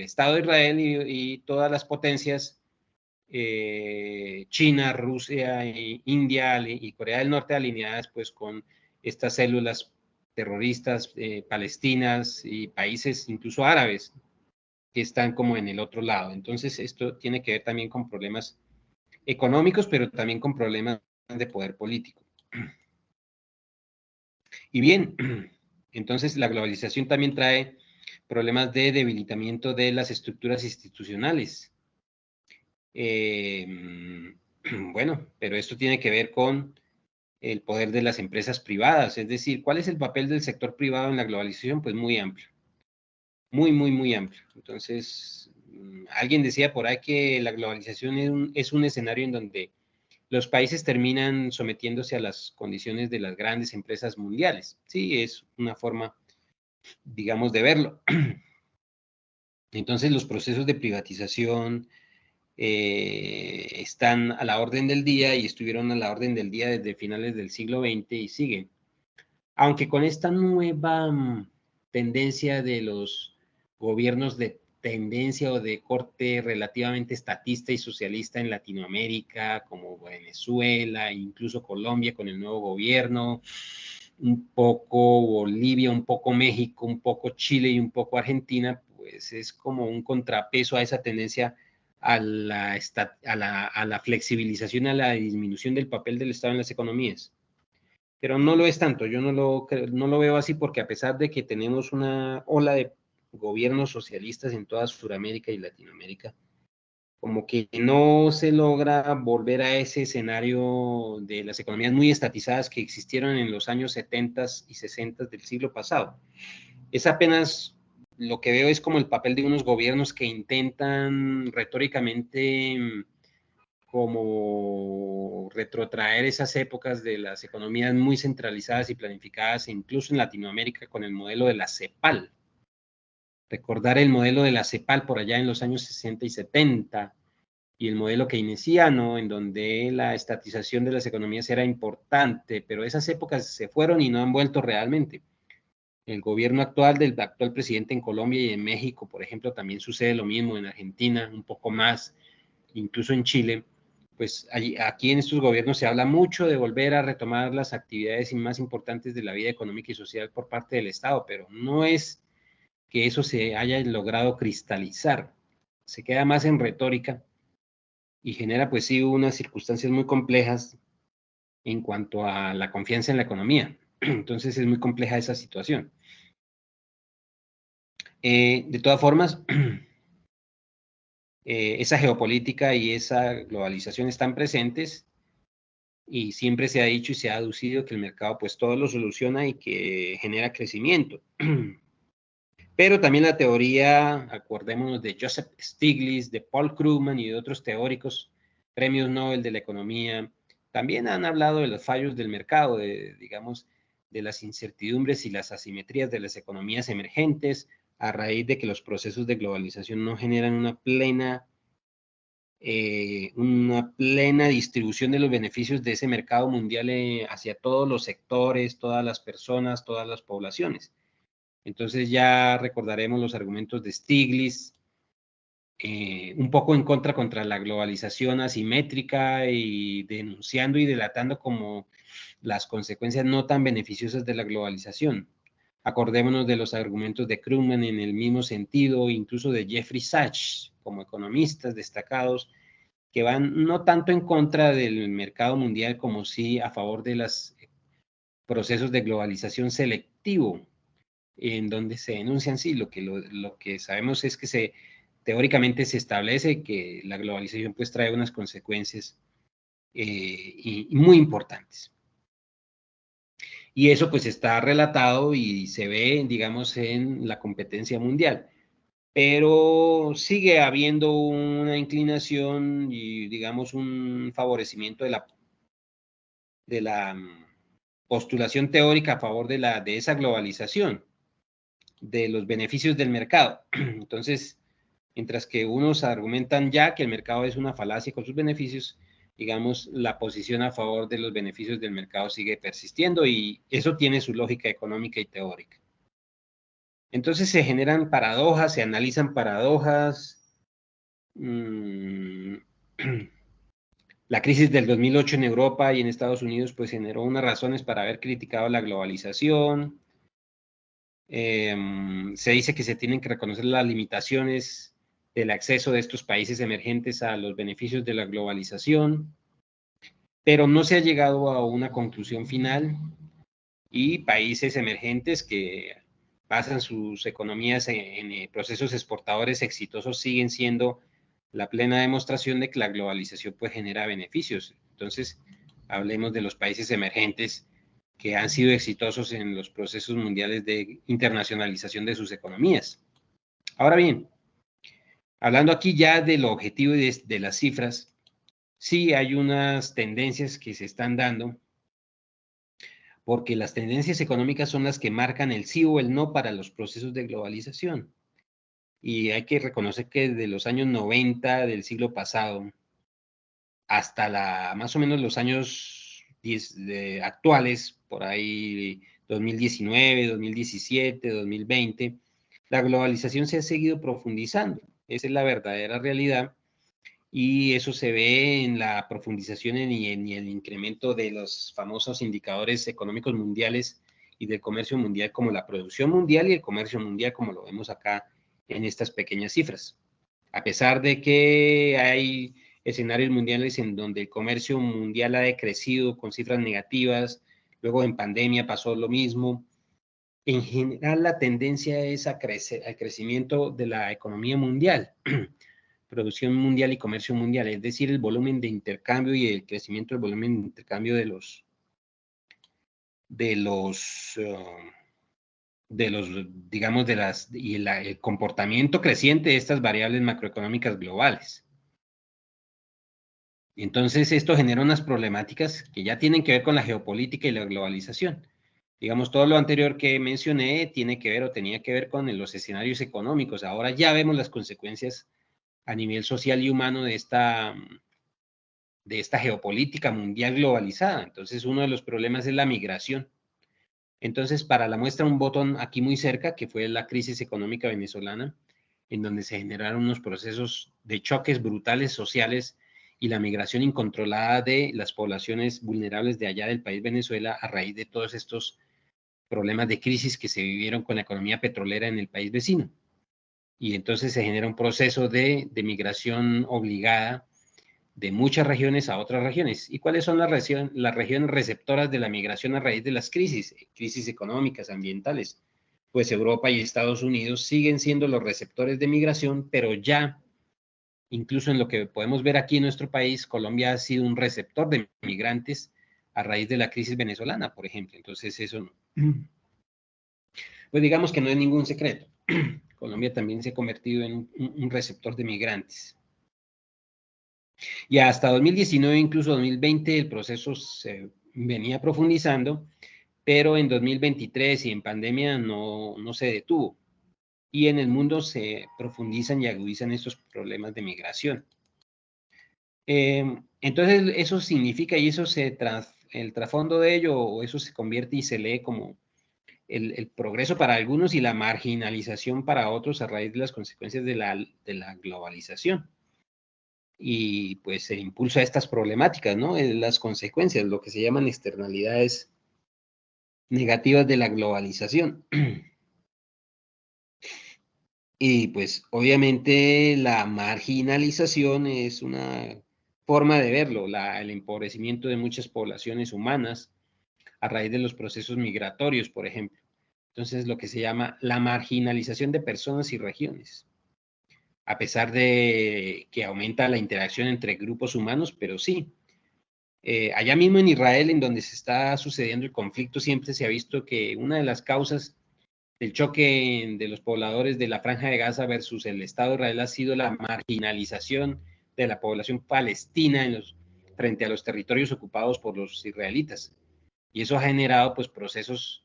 Estado de Israel y todas las potencias, China, Rusia, India y Corea del Norte alineadas pues con estas células terroristas palestinas y países incluso árabes que están como en el otro lado. Entonces, esto tiene que ver también con problemas económicos, pero también con problemas de poder político. Y bien, entonces la globalización también trae problemas de debilitamiento de las estructuras institucionales. Bueno, pero esto tiene que ver con el poder de las empresas privadas, es decir, ¿cuál es el papel del sector privado en la globalización? Pues muy amplio, muy amplio. Entonces, alguien decía por ahí que la globalización es un escenario en donde los países terminan sometiéndose a las condiciones de las grandes empresas mundiales. Sí, es una forma, digamos, de verlo. Entonces, los procesos de privatización están a la orden del día y estuvieron a la orden del día desde finales del siglo XX y siguen. Aunque con esta nueva tendencia de los gobiernos de tendencia o de corte relativamente estatista y socialista en Latinoamérica, como Venezuela, incluso Colombia con el nuevo gobierno, un poco Bolivia, un poco México, un poco Chile y un poco Argentina, pues es como un contrapeso a esa tendencia a la flexibilización, a la disminución del papel del Estado en las economías. Pero no lo es tanto, yo no lo veo así porque a pesar de que tenemos una ola de gobiernos socialistas en toda Sudamérica y Latinoamérica, como que no se logra volver a ese escenario de las economías muy estatizadas que existieron en los años 70 y 60 del siglo pasado. Es apenas lo que veo es como el papel de unos gobiernos que intentan retóricamente como retrotraer esas épocas de las economías muy centralizadas y planificadas, incluso en Latinoamérica con el modelo de la CEPAL. Recordar el modelo de la CEPAL por allá en los años 60 y 70 y el modelo keynesiano, en donde la estatización de las economías era importante, pero esas épocas se fueron y no han vuelto realmente. El gobierno actual del actual presidente en Colombia y en México, por ejemplo, también sucede lo mismo en Argentina, un poco más, incluso en Chile, pues aquí en estos gobiernos se habla mucho de volver a retomar las actividades más importantes de la vida económica y social por parte del Estado, pero no es que eso se haya logrado cristalizar, se queda más en retórica y genera pues sí unas circunstancias muy complejas en cuanto a la confianza en la economía. Entonces es muy compleja esa situación. De todas formas, esa geopolítica y esa globalización están presentes y siempre se ha dicho y se ha aducido que el mercado pues todo lo soluciona y que genera crecimiento. Pero también la teoría, acordémonos de Joseph Stiglitz, de Paul Krugman y de otros teóricos, premios Nobel de la economía, también han hablado de los fallos del mercado, digamos, de las incertidumbres y las asimetrías de las economías emergentes a raíz de que los procesos de globalización no generan una plena distribución de los beneficios de ese mercado mundial hacia todos los sectores, todas las personas, todas las poblaciones. Entonces ya recordaremos los argumentos de Stiglitz, un poco en contra la globalización asimétrica y denunciando y delatando como las consecuencias no tan beneficiosas de la globalización. Acordémonos de los argumentos de Krugman en el mismo sentido, incluso de Jeffrey Sachs, como economistas destacados, que van no tanto en contra del mercado mundial como sí a favor de los procesos de globalización selectivo, en donde se denuncian, sí, lo que sabemos es que teóricamente se establece que la globalización pues trae unas consecuencias y muy importantes. Y eso pues está relatado y se ve, digamos, en la competencia mundial. Pero sigue habiendo una inclinación y, digamos, un favorecimiento de la postulación teórica a favor de esa globalización, de los beneficios del mercado. Entonces, mientras que unos argumentan ya que el mercado es una falacia con sus beneficios, digamos, la posición a favor de los beneficios del mercado sigue persistiendo y eso tiene su lógica económica y teórica. Entonces se generan paradojas, se analizan paradojas. La crisis del 2008 en Europa y en Estados Unidos pues generó unas razones para haber criticado la globalización. Se dice que se tienen que reconocer las limitaciones del acceso de estos países emergentes a los beneficios de la globalización, pero no se ha llegado a una conclusión final y países emergentes que basan sus economías en procesos exportadores exitosos siguen siendo la plena demostración de que la globalización pues genera beneficios. Entonces, hablemos de los países emergentes que han sido exitosos en los procesos mundiales de internacionalización de sus economías. Ahora bien, hablando aquí ya de lo objetivo y de las cifras, sí hay unas tendencias que se están dando, porque las tendencias económicas son las que marcan el sí o el no para los procesos de globalización. Y hay que reconocer que desde los años 90 del siglo pasado hasta más o menos los años actuales, por ahí 2019, 2017, 2020, la globalización se ha seguido profundizando. Esa es la verdadera realidad y eso se ve en la profundización y en el incremento de los famosos indicadores económicos mundiales y del comercio mundial, como la producción mundial y el comercio mundial, como lo vemos acá en estas pequeñas cifras. A pesar de que hay escenarios mundiales en donde el comercio mundial ha decrecido con cifras negativas, luego en pandemia pasó lo mismo. En general, la tendencia es al crecimiento de la economía mundial, producción mundial y comercio mundial, es decir, el volumen de intercambio y el crecimiento del volumen de intercambio de los digamos, el comportamiento creciente de estas variables macroeconómicas globales. Entonces, esto genera unas problemáticas que ya tienen que ver con la geopolítica y la globalización. Digamos, todo lo anterior que mencioné tiene que ver o tenía que ver con los escenarios económicos. Ahora ya vemos las consecuencias a nivel social y humano de esta geopolítica mundial globalizada. Entonces, uno de los problemas es la migración. Entonces, para la muestra, un botón aquí muy cerca, que fue la crisis económica venezolana, en donde se generaron unos procesos de choques brutales sociales y la migración incontrolada de las poblaciones vulnerables de allá del país Venezuela a raíz de todos estos problemas de crisis que se vivieron con la economía petrolera en el país vecino. Y entonces se genera un proceso de migración obligada de muchas regiones a otras regiones. ¿Y cuáles son las regiones receptoras de la migración a raíz de las crisis económicas, ambientales? Pues Europa y Estados Unidos siguen siendo los receptores de migración, pero ya, incluso en lo que podemos ver aquí en nuestro país, Colombia ha sido un receptor de migrantes a raíz de la crisis venezolana, por ejemplo. Entonces eso, pues digamos que no es ningún secreto. Colombia también se ha convertido en un receptor de migrantes. Y hasta 2019, incluso 2020, el proceso se venía profundizando, pero en 2023 y en pandemia no se detuvo. Y en el mundo se profundizan y agudizan estos problemas de migración. Entonces, eso significa, y eso el trasfondo de ello, o eso se convierte y se lee como el progreso para algunos y la marginalización para otros a raíz de las consecuencias de la globalización. Y pues se impulsa estas problemáticas, ¿no? Las consecuencias, lo que se llaman externalidades negativas de la globalización. Y pues obviamente la marginalización es una forma de verlo, el empobrecimiento de muchas poblaciones humanas a raíz de los procesos migratorios, por ejemplo. Entonces, lo que se llama la marginalización de personas y regiones, a pesar de que aumenta la interacción entre grupos humanos, pero sí. Allá mismo en Israel, en donde se está sucediendo el conflicto, siempre se ha visto que una de las causas del choque de los pobladores de la Franja de Gaza versus el Estado de Israel ha sido la marginalización de la población palestina frente a los territorios ocupados por los israelitas. Y eso ha generado pues procesos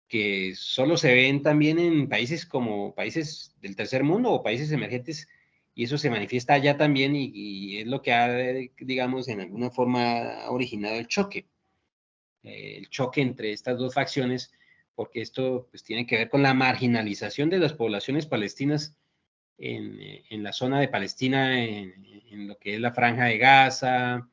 que solo se ven también en países como países del tercer mundo o países emergentes, y eso se manifiesta allá también y es lo que ha, digamos, en alguna forma originado el choque entre estas dos facciones, porque esto pues tiene que ver con la marginalización de las poblaciones palestinas en la zona de Palestina, en lo que es la Franja de Gaza,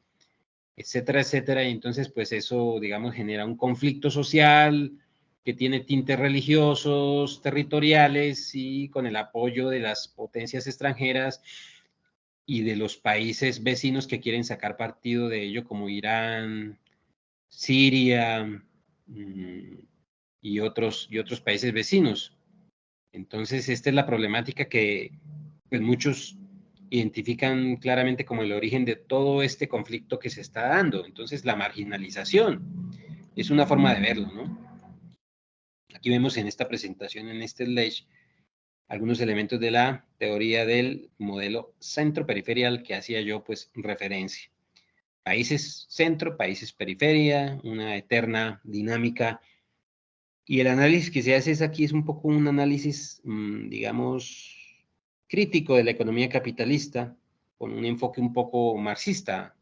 etcétera, etcétera. Y entonces, pues eso, digamos, genera un conflicto social que tiene tintes religiosos, territoriales y con el apoyo de las potencias extranjeras y de los países vecinos que quieren sacar partido de ello, como Irán, Siria y otros países vecinos. Entonces, esta es la problemática que pues, muchos identifican claramente como el origen de todo este conflicto que se está dando. Entonces, la marginalización es una forma de verlo, ¿no? Aquí vemos en esta presentación, en este slide, algunos elementos de la teoría del modelo centro-periferia al que hacía yo, pues, referencia. Países centro, países periferia, una eterna dinámica. Y el análisis que se hace aquí es un poco un análisis, digamos, crítico de la economía capitalista, con un enfoque un poco marxista,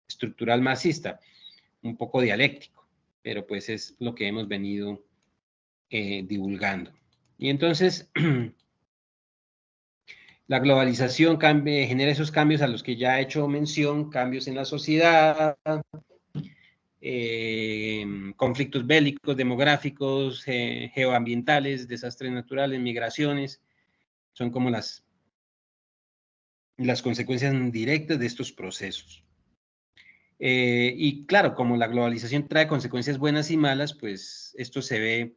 estructural marxista, un poco dialéctico, pero pues es lo que hemos venido divulgando. Y entonces, la globalización genera esos cambios a los que ya he hecho mención, cambios en la sociedad, conflictos bélicos, demográficos, geoambientales, desastres naturales, migraciones, son como las consecuencias directas de estos procesos. Y claro, como la globalización trae consecuencias buenas y malas, pues esto se ve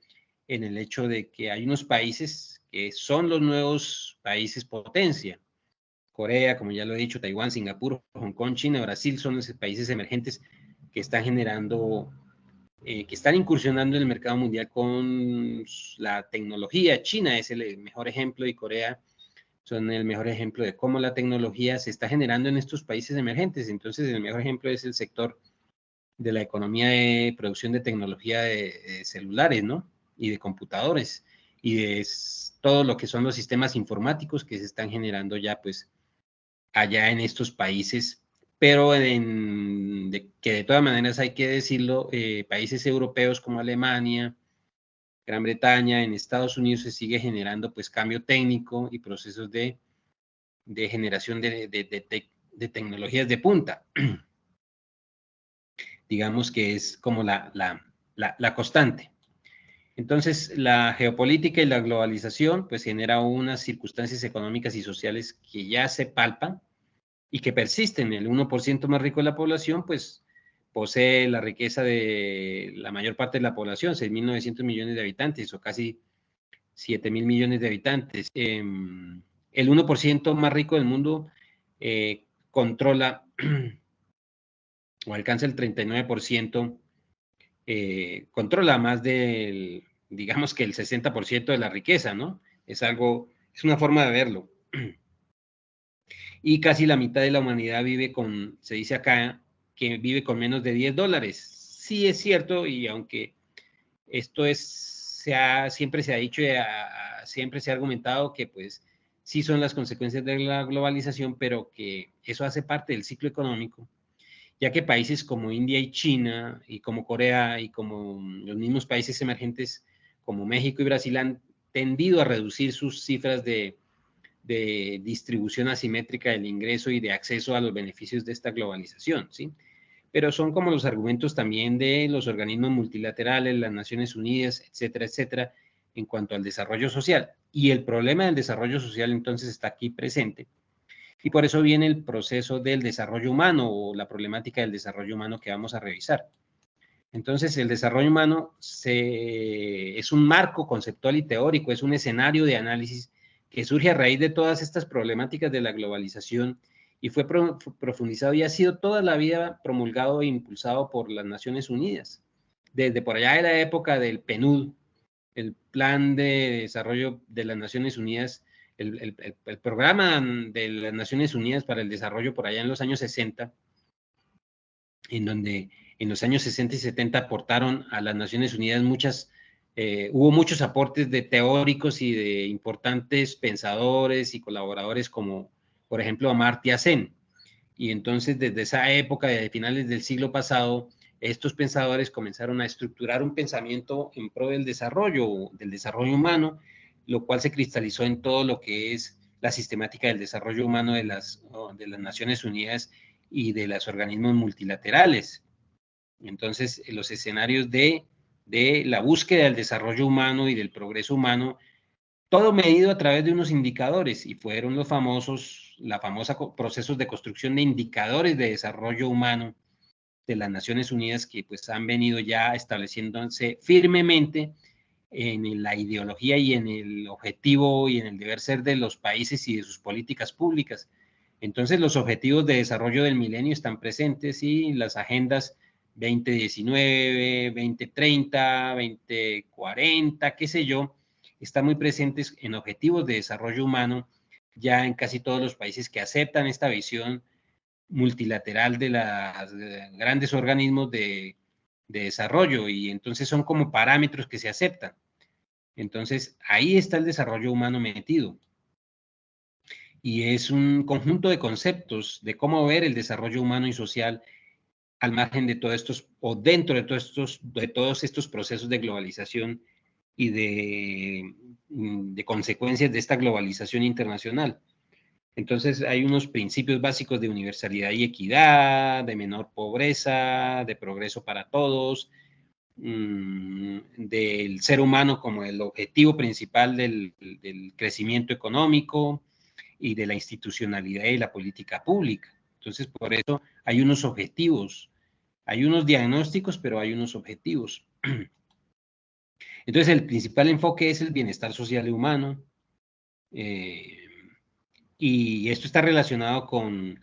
en el hecho de que hay unos países que son los nuevos países potencia. Corea, como ya lo he dicho, Taiwán, Singapur, Hong Kong, China, Brasil, son los países emergentes que están generando, que están incursionando en el mercado mundial con la tecnología. China es el mejor ejemplo y Corea son el mejor ejemplo de cómo la tecnología se está generando en estos países emergentes. Entonces, el mejor ejemplo es el sector de la economía de producción de tecnología de celulares, ¿no? Y de computadores, y de todo lo que son los sistemas informáticos que se están generando ya, pues, allá en estos países, pero que de todas maneras hay que decirlo, países europeos como Alemania, Gran Bretaña, en Estados Unidos se sigue generando pues cambio técnico y procesos de generación de tecnologías de punta. Digamos que es como la constante. Entonces, la geopolítica y la globalización pues genera unas circunstancias económicas y sociales que ya se palpan y que persisten. El 1% más rico de la población pues posee la riqueza de la mayor parte de la población, 6.900 millones de habitantes o casi 7.000 millones de habitantes. El 1% más rico del mundo controla o alcanza el 39%, controla más del, digamos que el 60% de la riqueza, ¿no? Es algo, es una forma de verlo. Y casi la mitad de la humanidad vive con, se dice acá, que vive con menos de $10. Sí es cierto, y aunque esto es, siempre se ha dicho, siempre se ha argumentado que pues sí son las consecuencias de la globalización, pero que eso hace parte del ciclo económico, ya que países como India y China, y como Corea, y como los mismos países emergentes como México y Brasil han tendido a reducir sus cifras de distribución asimétrica del ingreso y de acceso a los beneficios de esta globalización, ¿sí? Pero son como los argumentos también de los organismos multilaterales, las Naciones Unidas, etcétera, etcétera, en cuanto al desarrollo social. Y el problema del desarrollo social entonces está aquí presente. Y por eso viene el proceso del desarrollo humano o la problemática del desarrollo humano que vamos a revisar. Entonces, el desarrollo humano es un marco conceptual y teórico, es un escenario de análisis que surge a raíz de todas estas problemáticas de la globalización y fue profundizado y ha sido toda la vida promulgado e impulsado por las Naciones Unidas. Desde por allá de la época del PNUD, el Plan de Desarrollo de las Naciones Unidas, el programa de las Naciones Unidas para el Desarrollo por allá en los años 60, en donde en los años 60 y 70 aportaron a las Naciones Unidas hubo muchos aportes de teóricos y de importantes pensadores y colaboradores como, por ejemplo, Amartya Sen. Y entonces, desde esa época, de finales del siglo pasado, estos pensadores comenzaron a estructurar un pensamiento en pro del desarrollo humano, lo cual se cristalizó en todo lo que es la sistemática del desarrollo humano de las Naciones Unidas y de los organismos multilaterales. Entonces, los escenarios de la búsqueda del desarrollo humano y del progreso humano, todo medido a través de unos indicadores, y fueron los famosos procesos de construcción de indicadores de desarrollo humano de las Naciones Unidas que pues han venido ya estableciéndose firmemente en la ideología y en el objetivo y en el deber ser de los países y de sus políticas públicas. Entonces, los objetivos de desarrollo del milenio están presentes y las agendas 2019, 2030, 2040, qué sé yo, están muy presentes en objetivos de desarrollo humano ya en casi todos los países que aceptan esta visión multilateral de los grandes organismos de desarrollo, y entonces son como parámetros que se aceptan. Entonces, ahí está el desarrollo humano metido. Y es un conjunto de conceptos de cómo ver el desarrollo humano y social al margen de todos estos, o dentro de todos estos procesos de globalización y de consecuencias de esta globalización internacional. Entonces, hay unos principios básicos de universalidad y equidad, de menor pobreza, de progreso para todos, del ser humano como el objetivo principal del crecimiento económico y de la institucionalidad y la política pública. Entonces, por eso hay unos objetivos, hay unos diagnósticos, pero hay unos objetivos. Entonces, el principal enfoque es el bienestar social y humano, y esto está relacionado con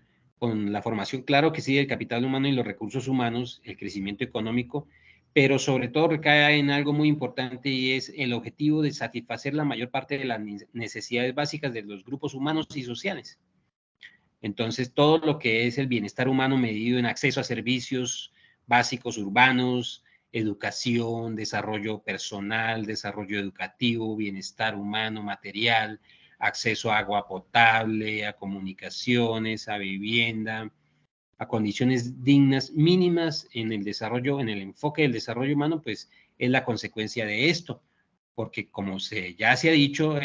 la formación, claro que sí, del capital humano y los recursos humanos, el crecimiento económico, pero sobre todo recae en algo muy importante y es el objetivo de satisfacer la mayor parte de las necesidades básicas de los grupos humanos y sociales. Entonces, todo lo que es el bienestar humano medido en acceso a servicios básicos urbanos, educación, desarrollo personal, desarrollo educativo, bienestar humano, material, acceso a agua potable, a comunicaciones, a vivienda, a condiciones dignas mínimas en el desarrollo, en el enfoque del desarrollo humano, pues es la consecuencia de esto, porque como ya se ha dicho,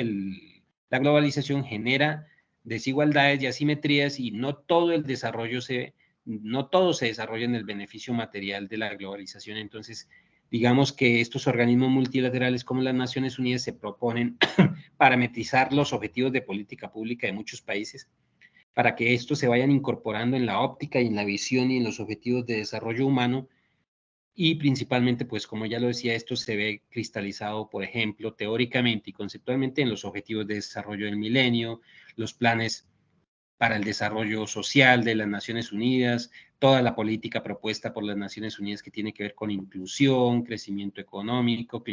la globalización genera desigualdades y asimetrías, y no todo el desarrollo no todo se desarrolla en el beneficio material de la globalización. Entonces, digamos que estos organismos multilaterales como las Naciones Unidas se proponen parametrizar los objetivos de política pública de muchos países para que estos se vayan incorporando en la óptica y en la visión y en los objetivos de desarrollo humano. Y principalmente, pues como ya lo decía, esto se ve cristalizado, por ejemplo, teóricamente y conceptualmente en los objetivos de desarrollo del milenio, los planes para el desarrollo social de las Naciones Unidas, toda la política propuesta por las Naciones Unidas que tiene que ver con inclusión, crecimiento económico,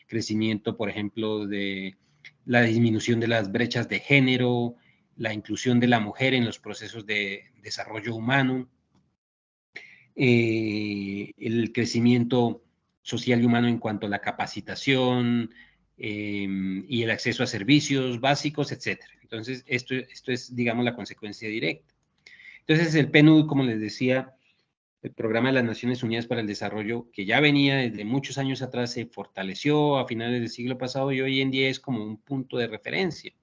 crecimiento, por ejemplo, de la disminución de las brechas de género, la inclusión de la mujer en los procesos de desarrollo humano, el crecimiento social y humano en cuanto a la capacitación y el acceso a servicios básicos, etcétera. Entonces, esto es, digamos, la consecuencia directa. Entonces, el PNUD, como les decía, el Programa de las Naciones Unidas para el Desarrollo, que ya venía desde muchos años atrás, se fortaleció a finales del siglo pasado y hoy en día es como un punto de referencia.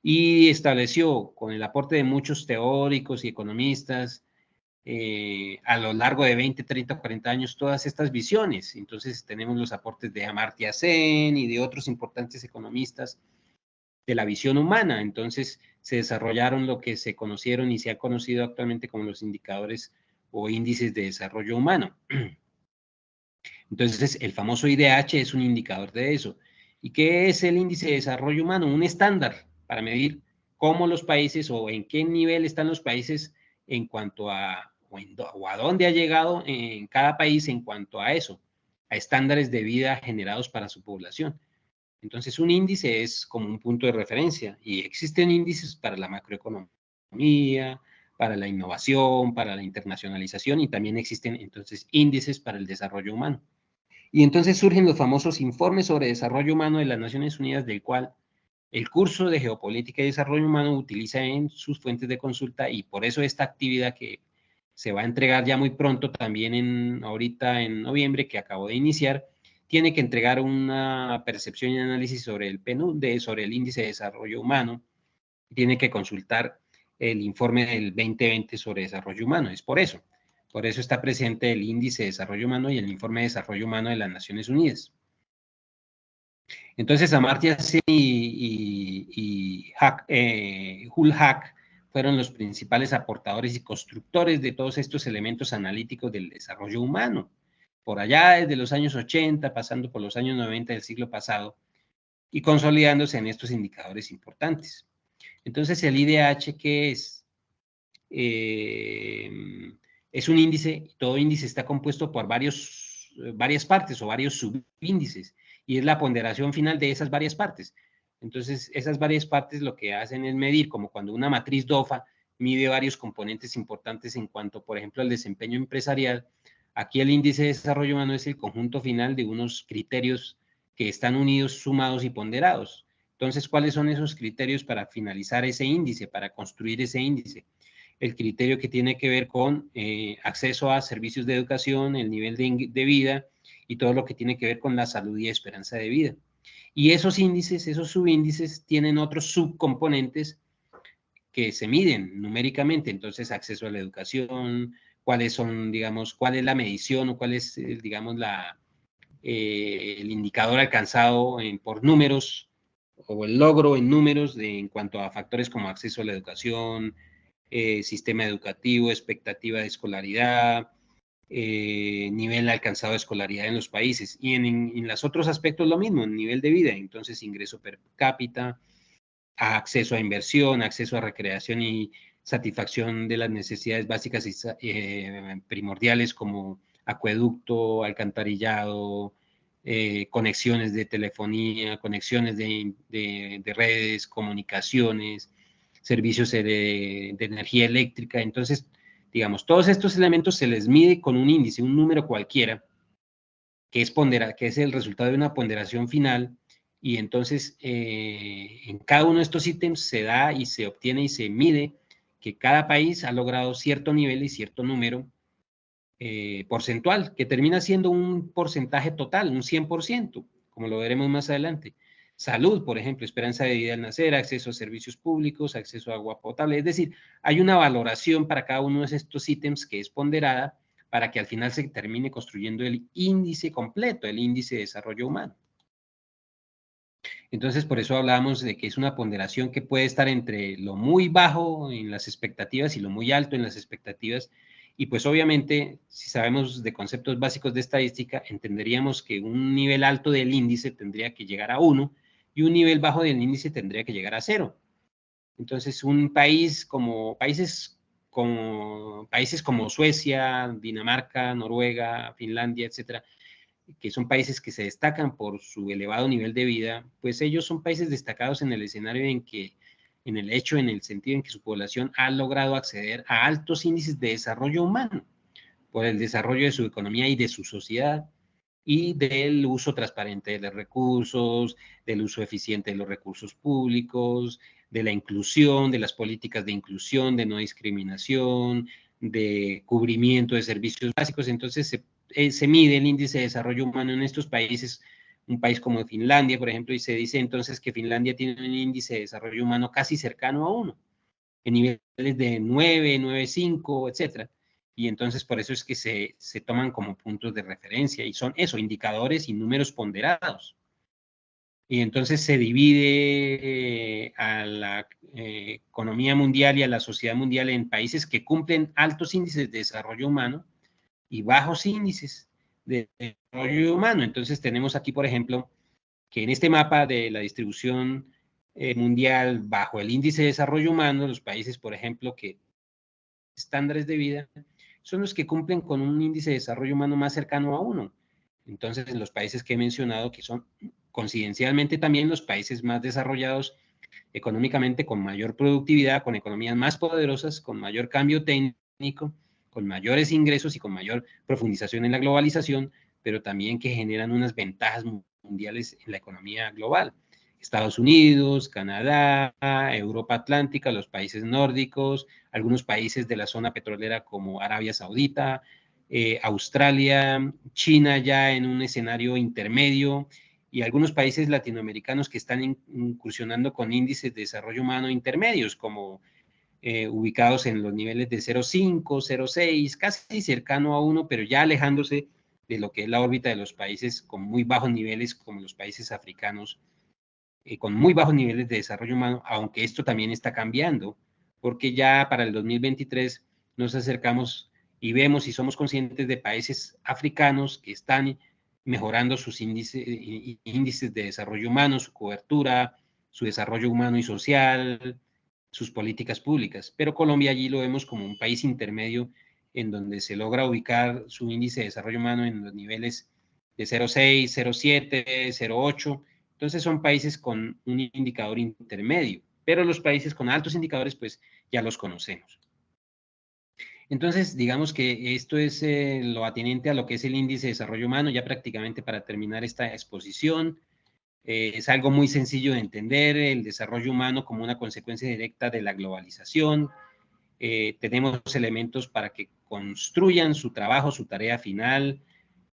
Y estableció, con el aporte de muchos teóricos y economistas, a lo largo de 20, 30, 40 años todas estas visiones. Entonces tenemos los aportes de Amartya Sen y de otros importantes economistas de la visión humana. Entonces se desarrollaron lo que se conocieron y se ha conocido actualmente como los indicadores o índices de desarrollo humano. Entonces el famoso IDH es un indicador de eso. ¿Y qué es el índice de desarrollo humano? Un estándar para medir cómo los países o en qué nivel están los países en cuanto a o a dónde ha llegado en cada país en cuanto a eso, a estándares de vida generados para su población. Entonces, un índice es como un punto de referencia y existen índices para la macroeconomía, para la innovación, para la internacionalización y también existen entonces índices para el desarrollo humano. Y entonces surgen los famosos informes sobre desarrollo humano de las Naciones Unidas, del cual el curso de Geopolítica y Desarrollo Humano utiliza en sus fuentes de consulta, y por eso esta actividad que se va a entregar ya muy pronto, también ahorita en noviembre, que acabo de iniciar, tiene que entregar una percepción y análisis sobre el PNUD, sobre el Índice de Desarrollo Humano, tiene que consultar el informe del 2020 sobre desarrollo humano, es por eso. Por eso está presente el Índice de Desarrollo Humano y el Informe de Desarrollo Humano de las Naciones Unidas. Entonces, Amartya Sen y Hull Hack fueron los principales aportadores y constructores de todos estos elementos analíticos del desarrollo humano. Por allá desde los años 80, pasando por los años 90 del siglo pasado, y consolidándose en estos indicadores importantes. Entonces, el IDH, ¿qué es? Es un índice, todo índice está compuesto por varias partes o varios subíndices, y es la ponderación final de esas varias partes. Entonces, esas varias partes lo que hacen es medir, como cuando una matriz DOFA mide varios componentes importantes en cuanto, por ejemplo, al desempeño empresarial. Aquí el índice de desarrollo humano es el conjunto final de unos criterios que están unidos, sumados y ponderados. Entonces, ¿cuáles son esos criterios para finalizar ese índice, para construir ese índice? El criterio que tiene que ver con acceso a servicios de educación, el nivel de vida y todo lo que tiene que ver con la salud y esperanza de vida. Y esos índices, esos subíndices, tienen otros subcomponentes que se miden numéricamente. Entonces, acceso a la educación, cuáles son, digamos, cuál es la medición o cuál es, digamos, el indicador alcanzado por números o el logro en números en cuanto a factores como acceso a la educación, sistema educativo, expectativa de escolaridad, nivel alcanzado de escolaridad en los países. Y en los otros aspectos lo mismo, en nivel de vida, entonces ingreso per cápita, acceso a inversión, acceso a recreación y satisfacción de las necesidades básicas y primordiales como acueducto, alcantarillado, conexiones de telefonía, conexiones de redes, comunicaciones, servicios de energía eléctrica. Entonces, digamos, todos estos elementos se les mide con un índice, un número cualquiera, que es el resultado de una ponderación final, y entonces en cada uno de estos ítems se da y se obtiene y se mide que cada país ha logrado cierto nivel y cierto número porcentual, que termina siendo un porcentaje total, un 100%, como lo veremos más adelante. salud, por ejemplo, esperanza de vida al nacer, acceso a servicios públicos, acceso a agua potable. Es decir, hay una valoración para cada uno de estos ítems que es ponderada para que al final se termine construyendo el índice completo, el índice de desarrollo humano. Entonces, por eso hablábamos de que es una ponderación que puede estar entre lo muy bajo en las expectativas y lo muy alto en las expectativas. Y pues obviamente, si sabemos de conceptos básicos de estadística, entenderíamos que un nivel alto del índice tendría que llegar a 1 y un nivel bajo del índice tendría que llegar a 0. Entonces, un país como países como Suecia, Dinamarca, Noruega, Finlandia, etcétera, que son países que se destacan por su elevado nivel de vida, pues ellos son países destacados en el escenario en el sentido en que su población ha logrado acceder a altos índices de desarrollo humano por el desarrollo de su economía y de su sociedad y del uso transparente de los recursos, del uso eficiente de los recursos públicos, de la inclusión, de las políticas de inclusión, de no discriminación, de cubrimiento de servicios básicos. Entonces, se mide el índice de desarrollo humano en estos países, un país como Finlandia, por ejemplo, y se dice entonces que Finlandia tiene un índice de desarrollo humano casi cercano a 1, en niveles de 9, 9,5, etcétera. Y entonces por eso es que se toman como puntos de referencia y son eso, indicadores y números ponderados. Y entonces se divide a la economía mundial y a la sociedad mundial en países que cumplen altos índices de desarrollo humano y bajos índices de desarrollo humano. Entonces tenemos aquí, por ejemplo, que en este mapa de la distribución mundial bajo el índice de desarrollo humano, los países, por ejemplo, que estándares de vida son los que cumplen con un índice de desarrollo humano más cercano a 1. Entonces, en los países que he mencionado, que son coincidencialmente también los países más desarrollados económicamente, con mayor productividad, con economías más poderosas, con mayor cambio técnico, con mayores ingresos y con mayor profundización en la globalización, pero también que generan unas ventajas mundiales en la economía global. Estados Unidos, Canadá, Europa Atlántica, los países nórdicos, algunos países de la zona petrolera como Arabia Saudita, Australia, China ya en un escenario intermedio y algunos países latinoamericanos que están incursionando con índices de desarrollo humano intermedios, como ubicados en los niveles de 0,5, 0,6, casi cercano a 1, pero ya alejándose de lo que es la órbita de los países con muy bajos niveles, como los países africanos con muy bajos niveles de desarrollo humano, aunque esto también está cambiando, porque ya para el 2023 nos acercamos y vemos y somos conscientes de países africanos que están mejorando sus índices de desarrollo humano, su cobertura, su desarrollo humano y social, sus políticas públicas. Pero Colombia allí lo vemos como un país intermedio en donde se logra ubicar su índice de desarrollo humano en los niveles de 0,6, 0,7, 0,8. Entonces son países con un indicador intermedio, pero los países con altos indicadores pues ya los conocemos. Entonces, digamos que esto es lo atinente a lo que es el índice de desarrollo humano, ya prácticamente para terminar esta exposición. Es algo muy sencillo de entender, el desarrollo humano como una consecuencia directa de la globalización. Tenemos elementos para que construyan su trabajo, su tarea final,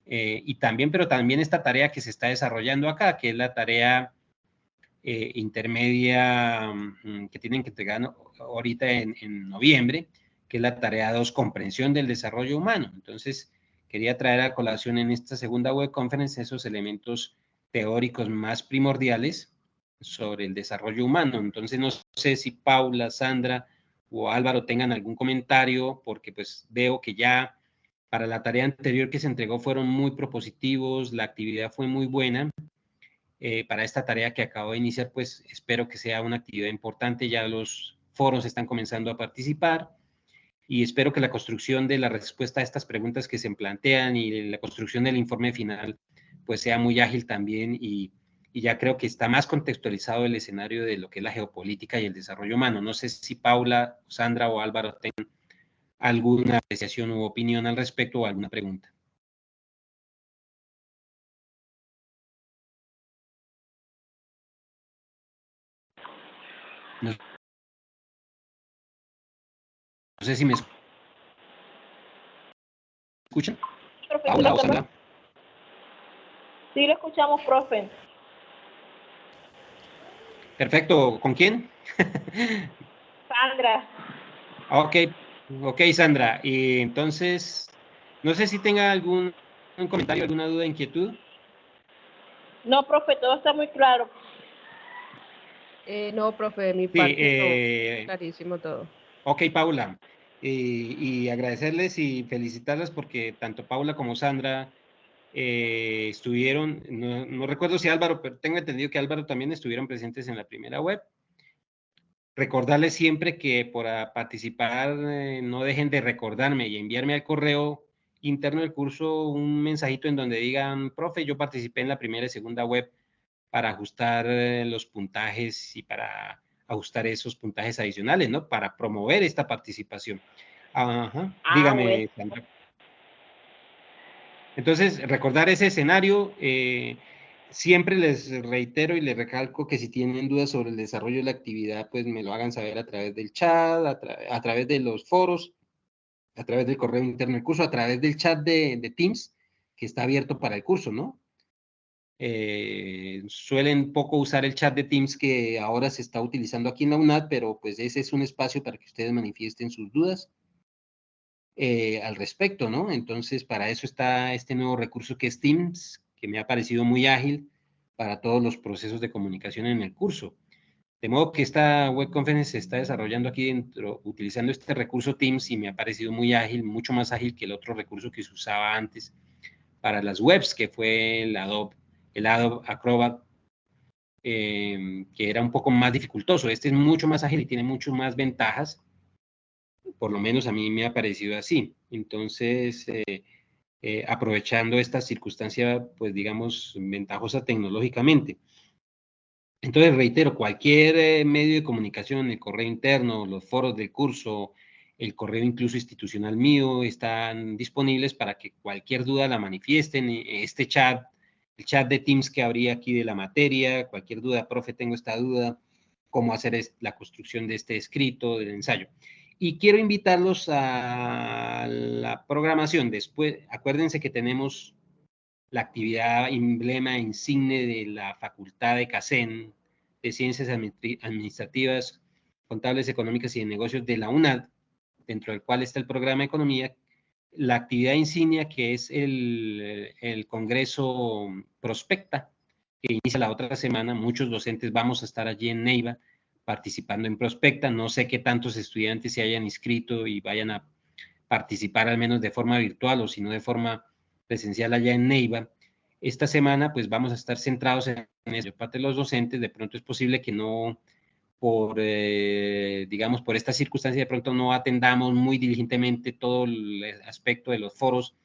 y también, pero también esta tarea que se está desarrollando acá, que es la tarea intermedia que tienen que entregar ahorita en noviembre, que es la tarea 2, comprensión del desarrollo humano. Entonces, quería traer a colación en esta segunda web conference esos elementos teóricos más primordiales sobre el desarrollo humano. Entonces, no sé si Paula, Sandra o Álvaro tengan algún comentario, porque pues veo que ya para la tarea anterior que se entregó fueron muy propositivos, la actividad fue muy buena. Para esta tarea que acabo de iniciar, pues espero que sea una actividad importante. Ya los foros están comenzando a participar y espero que la construcción de la respuesta a estas preguntas que se plantean y la construcción del informe final, pues sea muy ágil también y ya creo que está más contextualizado el escenario de lo que es la geopolítica y el desarrollo humano. No sé si Paula, Sandra o Álvaro tengan alguna apreciación u opinión al respecto o alguna pregunta. No sé si me escuchan. Paula o Sandra. Sí, lo escuchamos, profe. Perfecto. ¿Con quién? Sandra. Ok, ok, Sandra. Y entonces, no sé si tenga algún comentario, alguna duda, inquietud. No, profe, todo está muy claro. No, profe, de mi Sí, parte no, clarísimo todo. ok, Paula. Y agradecerles y felicitarlas porque tanto Paula como Sandra estuvieron, no recuerdo si Álvaro, pero tengo entendido que Álvaro también estuvieron presentes en la primera web. Recordarles siempre que por participar no dejen de recordarme y enviarme al correo interno del curso un mensajito en donde digan, profe, yo participé en la primera y segunda web para ajustar los puntajes y para ajustar esos puntajes adicionales, ¿no? Para promover esta participación. Ajá, dígame, Bueno. Sandra. Entonces, recordar ese escenario, siempre les reitero y les recalco que si tienen dudas sobre el desarrollo de la actividad, pues me lo hagan saber a través del chat, a través de los foros, a través del correo interno del curso, a través del chat de Teams, que está abierto para el curso, ¿no? Suelen poco usar el chat de Teams que ahora se está utilizando aquí en la UNAD, pero pues ese es un espacio para que ustedes manifiesten sus dudas al respecto, ¿no? Entonces, para eso está este nuevo recurso que es Teams, que me ha parecido muy ágil para todos los procesos de comunicación en el curso. De modo que esta web conference se está desarrollando aquí dentro, utilizando este recurso Teams y me ha parecido muy ágil, mucho más ágil que el otro recurso que se usaba antes para las webs, que fue el Adobe Acrobat, que era un poco más dificultoso. Este es mucho más ágil y tiene mucho más ventajas, por lo menos a mí me ha parecido así. Entonces, aprovechando esta circunstancia, pues digamos, ventajosa tecnológicamente. Entonces, reitero, cualquier medio de comunicación, el correo interno, los foros del curso, el correo incluso institucional mío, están disponibles para que cualquier duda la manifiesten. Este chat, el chat de Teams que habría aquí de la materia, cualquier duda, profe, tengo esta duda, cómo hacer la construcción de este escrito, del ensayo. Y quiero invitarlos a la programación. Después, acuérdense que tenemos la actividad emblema insigne de la Facultad de CACEN, de Ciencias Administrativas, Contables, Económicas y de Negocios de la UNAD, dentro del cual está el programa de Economía, la actividad insignia que es el Congreso Prospecta, que inicia la otra semana. Muchos docentes vamos a estar allí en Neiva participando en Prospecta. No sé qué tantos estudiantes se hayan inscrito y vayan a participar al menos de forma virtual o si no de forma presencial allá en Neiva. Esta semana pues vamos a estar centrados en eso. Parte de los docentes, de pronto es posible que no, digamos, por esta circunstancia de pronto no atendamos muy diligentemente todo el aspecto de los foros,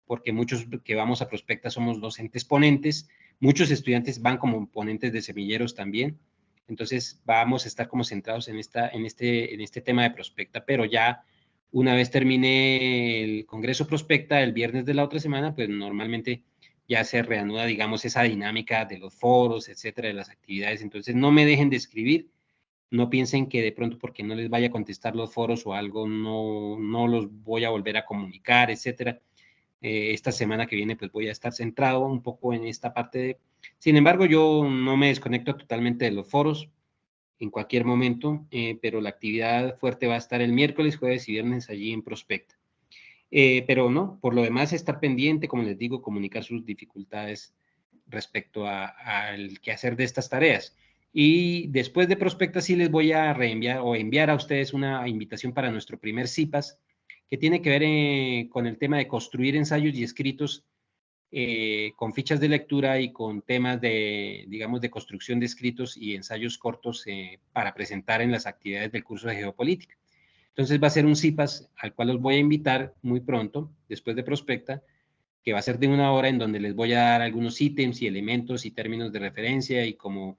porque muchos que vamos a Prospecta somos docentes ponentes, muchos estudiantes van como ponentes de semilleros también, entonces vamos a estar como centrados en este tema de Prospecta, pero ya una vez termine el Congreso Prospecta el viernes de la otra semana, pues normalmente ya se reanuda, digamos, esa dinámica de los foros, etcétera, de las actividades. Entonces no me dejen de escribir, no piensen que de pronto porque no les vaya a contestar los foros o algo, no los voy a volver a comunicar, etcétera. Esta semana que viene pues voy a estar centrado un poco en esta parte de... Sin embargo, yo no me desconecto totalmente de los foros en cualquier momento, pero la actividad fuerte va a estar el miércoles, jueves y viernes allí en Prospecta. Pero no, por lo demás estar pendiente, como les digo, comunicar sus dificultades respecto al quehacer de estas tareas. Y después de Prospecta sí les voy a reenviar o enviar a ustedes una invitación para nuestro primer CIPAS, que tiene que ver con el tema de construir ensayos y escritos con fichas de lectura y con temas de, digamos, de construcción de escritos y ensayos cortos para presentar en las actividades del curso de geopolítica. Entonces va a ser un CIPAS al cual los voy a invitar muy pronto, después de Prospecta, que va a ser de 1 hora en donde les voy a dar algunos ítems y elementos y términos de referencia y como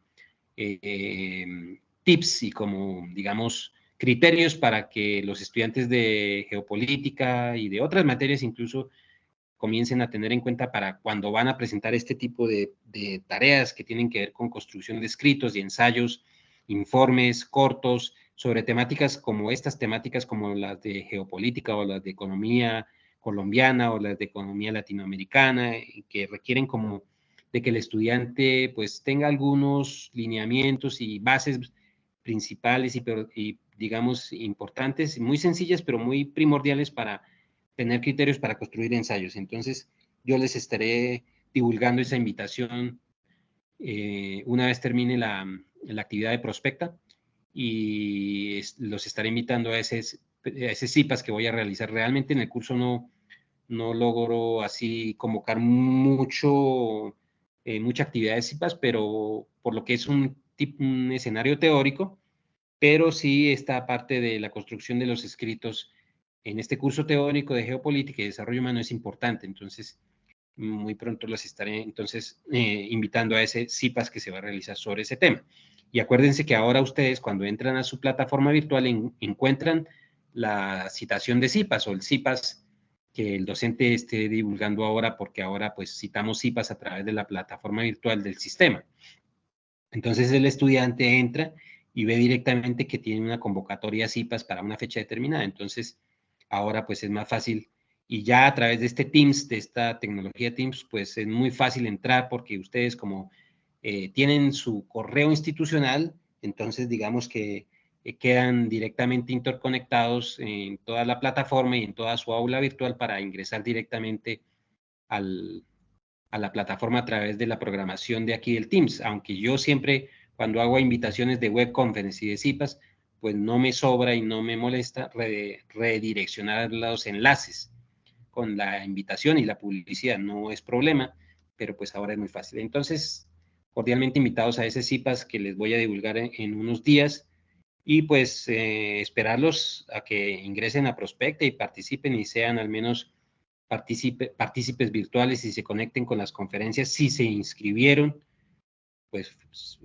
tips y como, digamos, criterios para que los estudiantes de geopolítica y de otras materias incluso comiencen a tener en cuenta para cuando van a presentar este tipo de tareas que tienen que ver con construcción de escritos y ensayos, informes cortos sobre temáticas como estas temáticas como las de geopolítica o las de economía colombiana o las de economía latinoamericana, que requieren como de que el estudiante pues tenga algunos lineamientos y bases principales y digamos importantes, muy sencillas pero muy primordiales para tener criterios para construir ensayos. Entonces yo les estaré divulgando esa invitación una vez termine la actividad de prospecta y los estaré invitando a ese CIPAS que voy a realizar. Realmente en el curso no logro así convocar mucha actividad de CIPAS, pero por lo que es un escenario teórico, pero sí esta parte de la construcción de los escritos en este curso teórico de geopolítica y desarrollo humano es importante. Entonces, muy pronto los estaré entonces invitando a ese CIPAS que se va a realizar sobre ese tema. Y acuérdense que ahora ustedes cuando entran a su plataforma virtual encuentran la citación de CIPAS o el CIPAS que el docente esté divulgando ahora, porque ahora pues citamos CIPAS a través de la plataforma virtual del sistema. Entonces el estudiante entra y ve directamente que tiene una convocatoria CIPAS para una fecha determinada. Entonces ahora pues es más fácil y ya a través de este Teams, de esta tecnología Teams, pues es muy fácil entrar porque ustedes como tienen su correo institucional, entonces digamos que quedan directamente interconectados en toda la plataforma y en toda su aula virtual para ingresar directamente a la plataforma a través de la programación de aquí del Teams, aunque yo siempre cuando hago invitaciones de web conference y de CIPAS, pues no me sobra y no me molesta redireccionar los enlaces con la invitación y la publicidad, no es problema, pero pues ahora es muy fácil. Entonces, cordialmente invitados a ese CIPAS que les voy a divulgar en unos días y pues esperarlos a que ingresen a Prospecta y participen y sean al menos partícipes virtuales y se conecten con las conferencias. Si se inscribieron, pues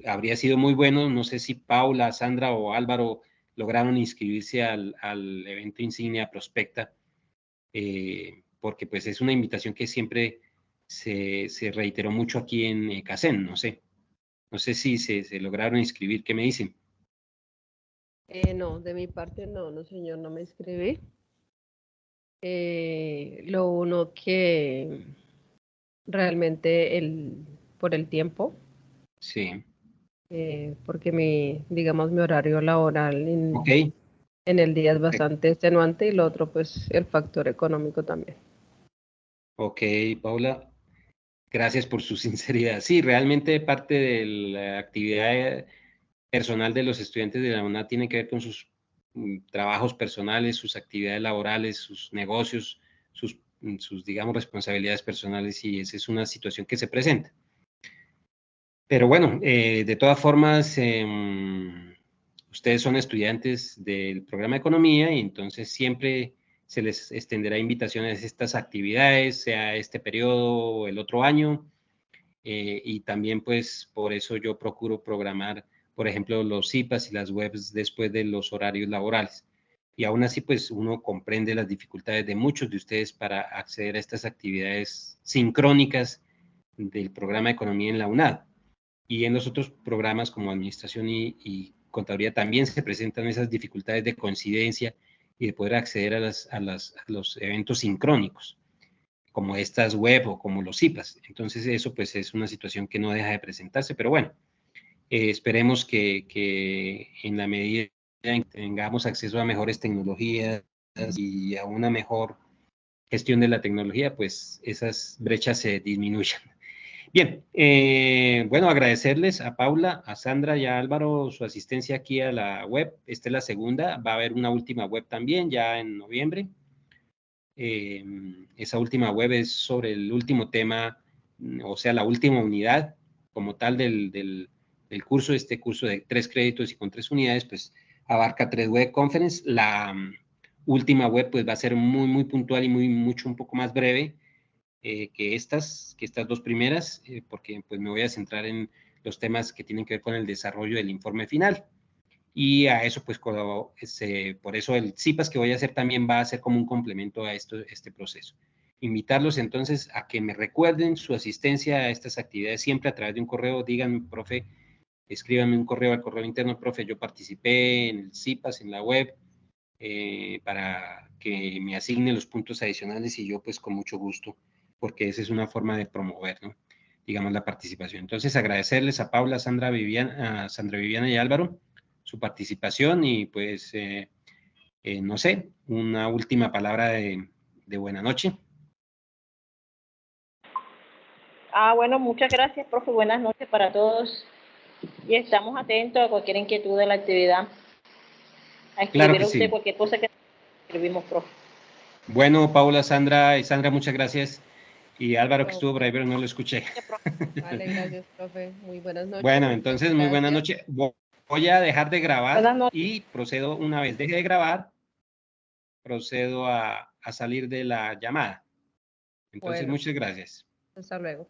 habría sido muy bueno. No sé si Paula, Sandra o Álvaro lograron inscribirse al evento insignia Prospecta, porque pues es una invitación que siempre se reiteró mucho aquí en CACEN, no sé. No sé si se lograron inscribir, ¿qué me dicen? No, de mi parte no, señor, no me inscribí. Lo uno que realmente por el tiempo, Sí. porque digamos, mi horario laboral Ok, en el día es perfecto. bastante extenuante y lo otro, pues, el factor económico también. Ok, Paula, gracias por su sinceridad. Sí, realmente parte de la actividad personal de los estudiantes de la UNAD tiene que ver con sus trabajos personales, sus actividades laborales, sus negocios, sus, digamos, responsabilidades personales y esa es una situación que se presenta. Pero bueno, de todas formas, ustedes son estudiantes del programa de economía y entonces siempre se les extenderá invitaciones a estas actividades, sea este periodo o el otro año. Y también pues por eso yo procuro programar, por ejemplo, los CIPAS y las webs después de los horarios laborales. Y aún así pues uno comprende las dificultades de muchos de ustedes para acceder a estas actividades sincrónicas del programa de economía en la UNAD. Y en los otros programas como administración y contaduría también se presentan esas dificultades de coincidencia y de poder acceder a los eventos sincrónicos como estas web o como los CIPAS. Entonces eso pues es una situación que no deja de presentarse, pero bueno, esperemos que en la medida en que tengamos acceso a mejores tecnologías y a una mejor gestión de la tecnología, pues esas brechas se disminuyan. Bien, bueno, agradecerles a Paula, a Sandra y a Álvaro su asistencia aquí a la web. Esta es la segunda, va a haber una última web también ya en noviembre. Esa última web es sobre el último tema, o sea, la última unidad como tal del curso. Este curso de 3 créditos y con 3 unidades, pues abarca 3 web conference. La última web pues va a ser muy puntual y mucho un poco más breve que estas 2 primeras, porque pues me voy a centrar en los temas que tienen que ver con el desarrollo del informe final. Y a eso, pues, por eso el CIPAS que voy a hacer también va a ser como un complemento a este proceso. Invitarlos entonces a que me recuerden su asistencia a estas actividades siempre a través de un correo. Díganme, profe, escríbanme un correo al correo interno, profe, yo participé en el CIPAS, en la web, para que me asigne los puntos adicionales y yo, pues, con mucho gusto, porque esa es una forma de promover, ¿no? digamos, la participación. Entonces, agradecerles a Paula, Sandra Viviana y Álvaro su participación y pues, no sé, una última palabra de buena noche. Bueno, muchas gracias, profe. Buenas noches para todos. Y estamos atentos a cualquier inquietud de la actividad. A Claro escribir que a usted sí. cualquier cosa que escribimos, profe. Bueno, Paula, Sandra y Sandra, muchas gracias. Y Álvaro, que estuvo por ahí, Profe. pero no lo escuché. Vale, gracias, profe. Muy buenas noches. Bueno, Muchas entonces, muy buena gracias. noche. Voy a dejar de grabar Buenas noches. y procedo, una vez deje de grabar, procedo a salir de la llamada. Entonces, Bueno, muchas gracias. hasta luego.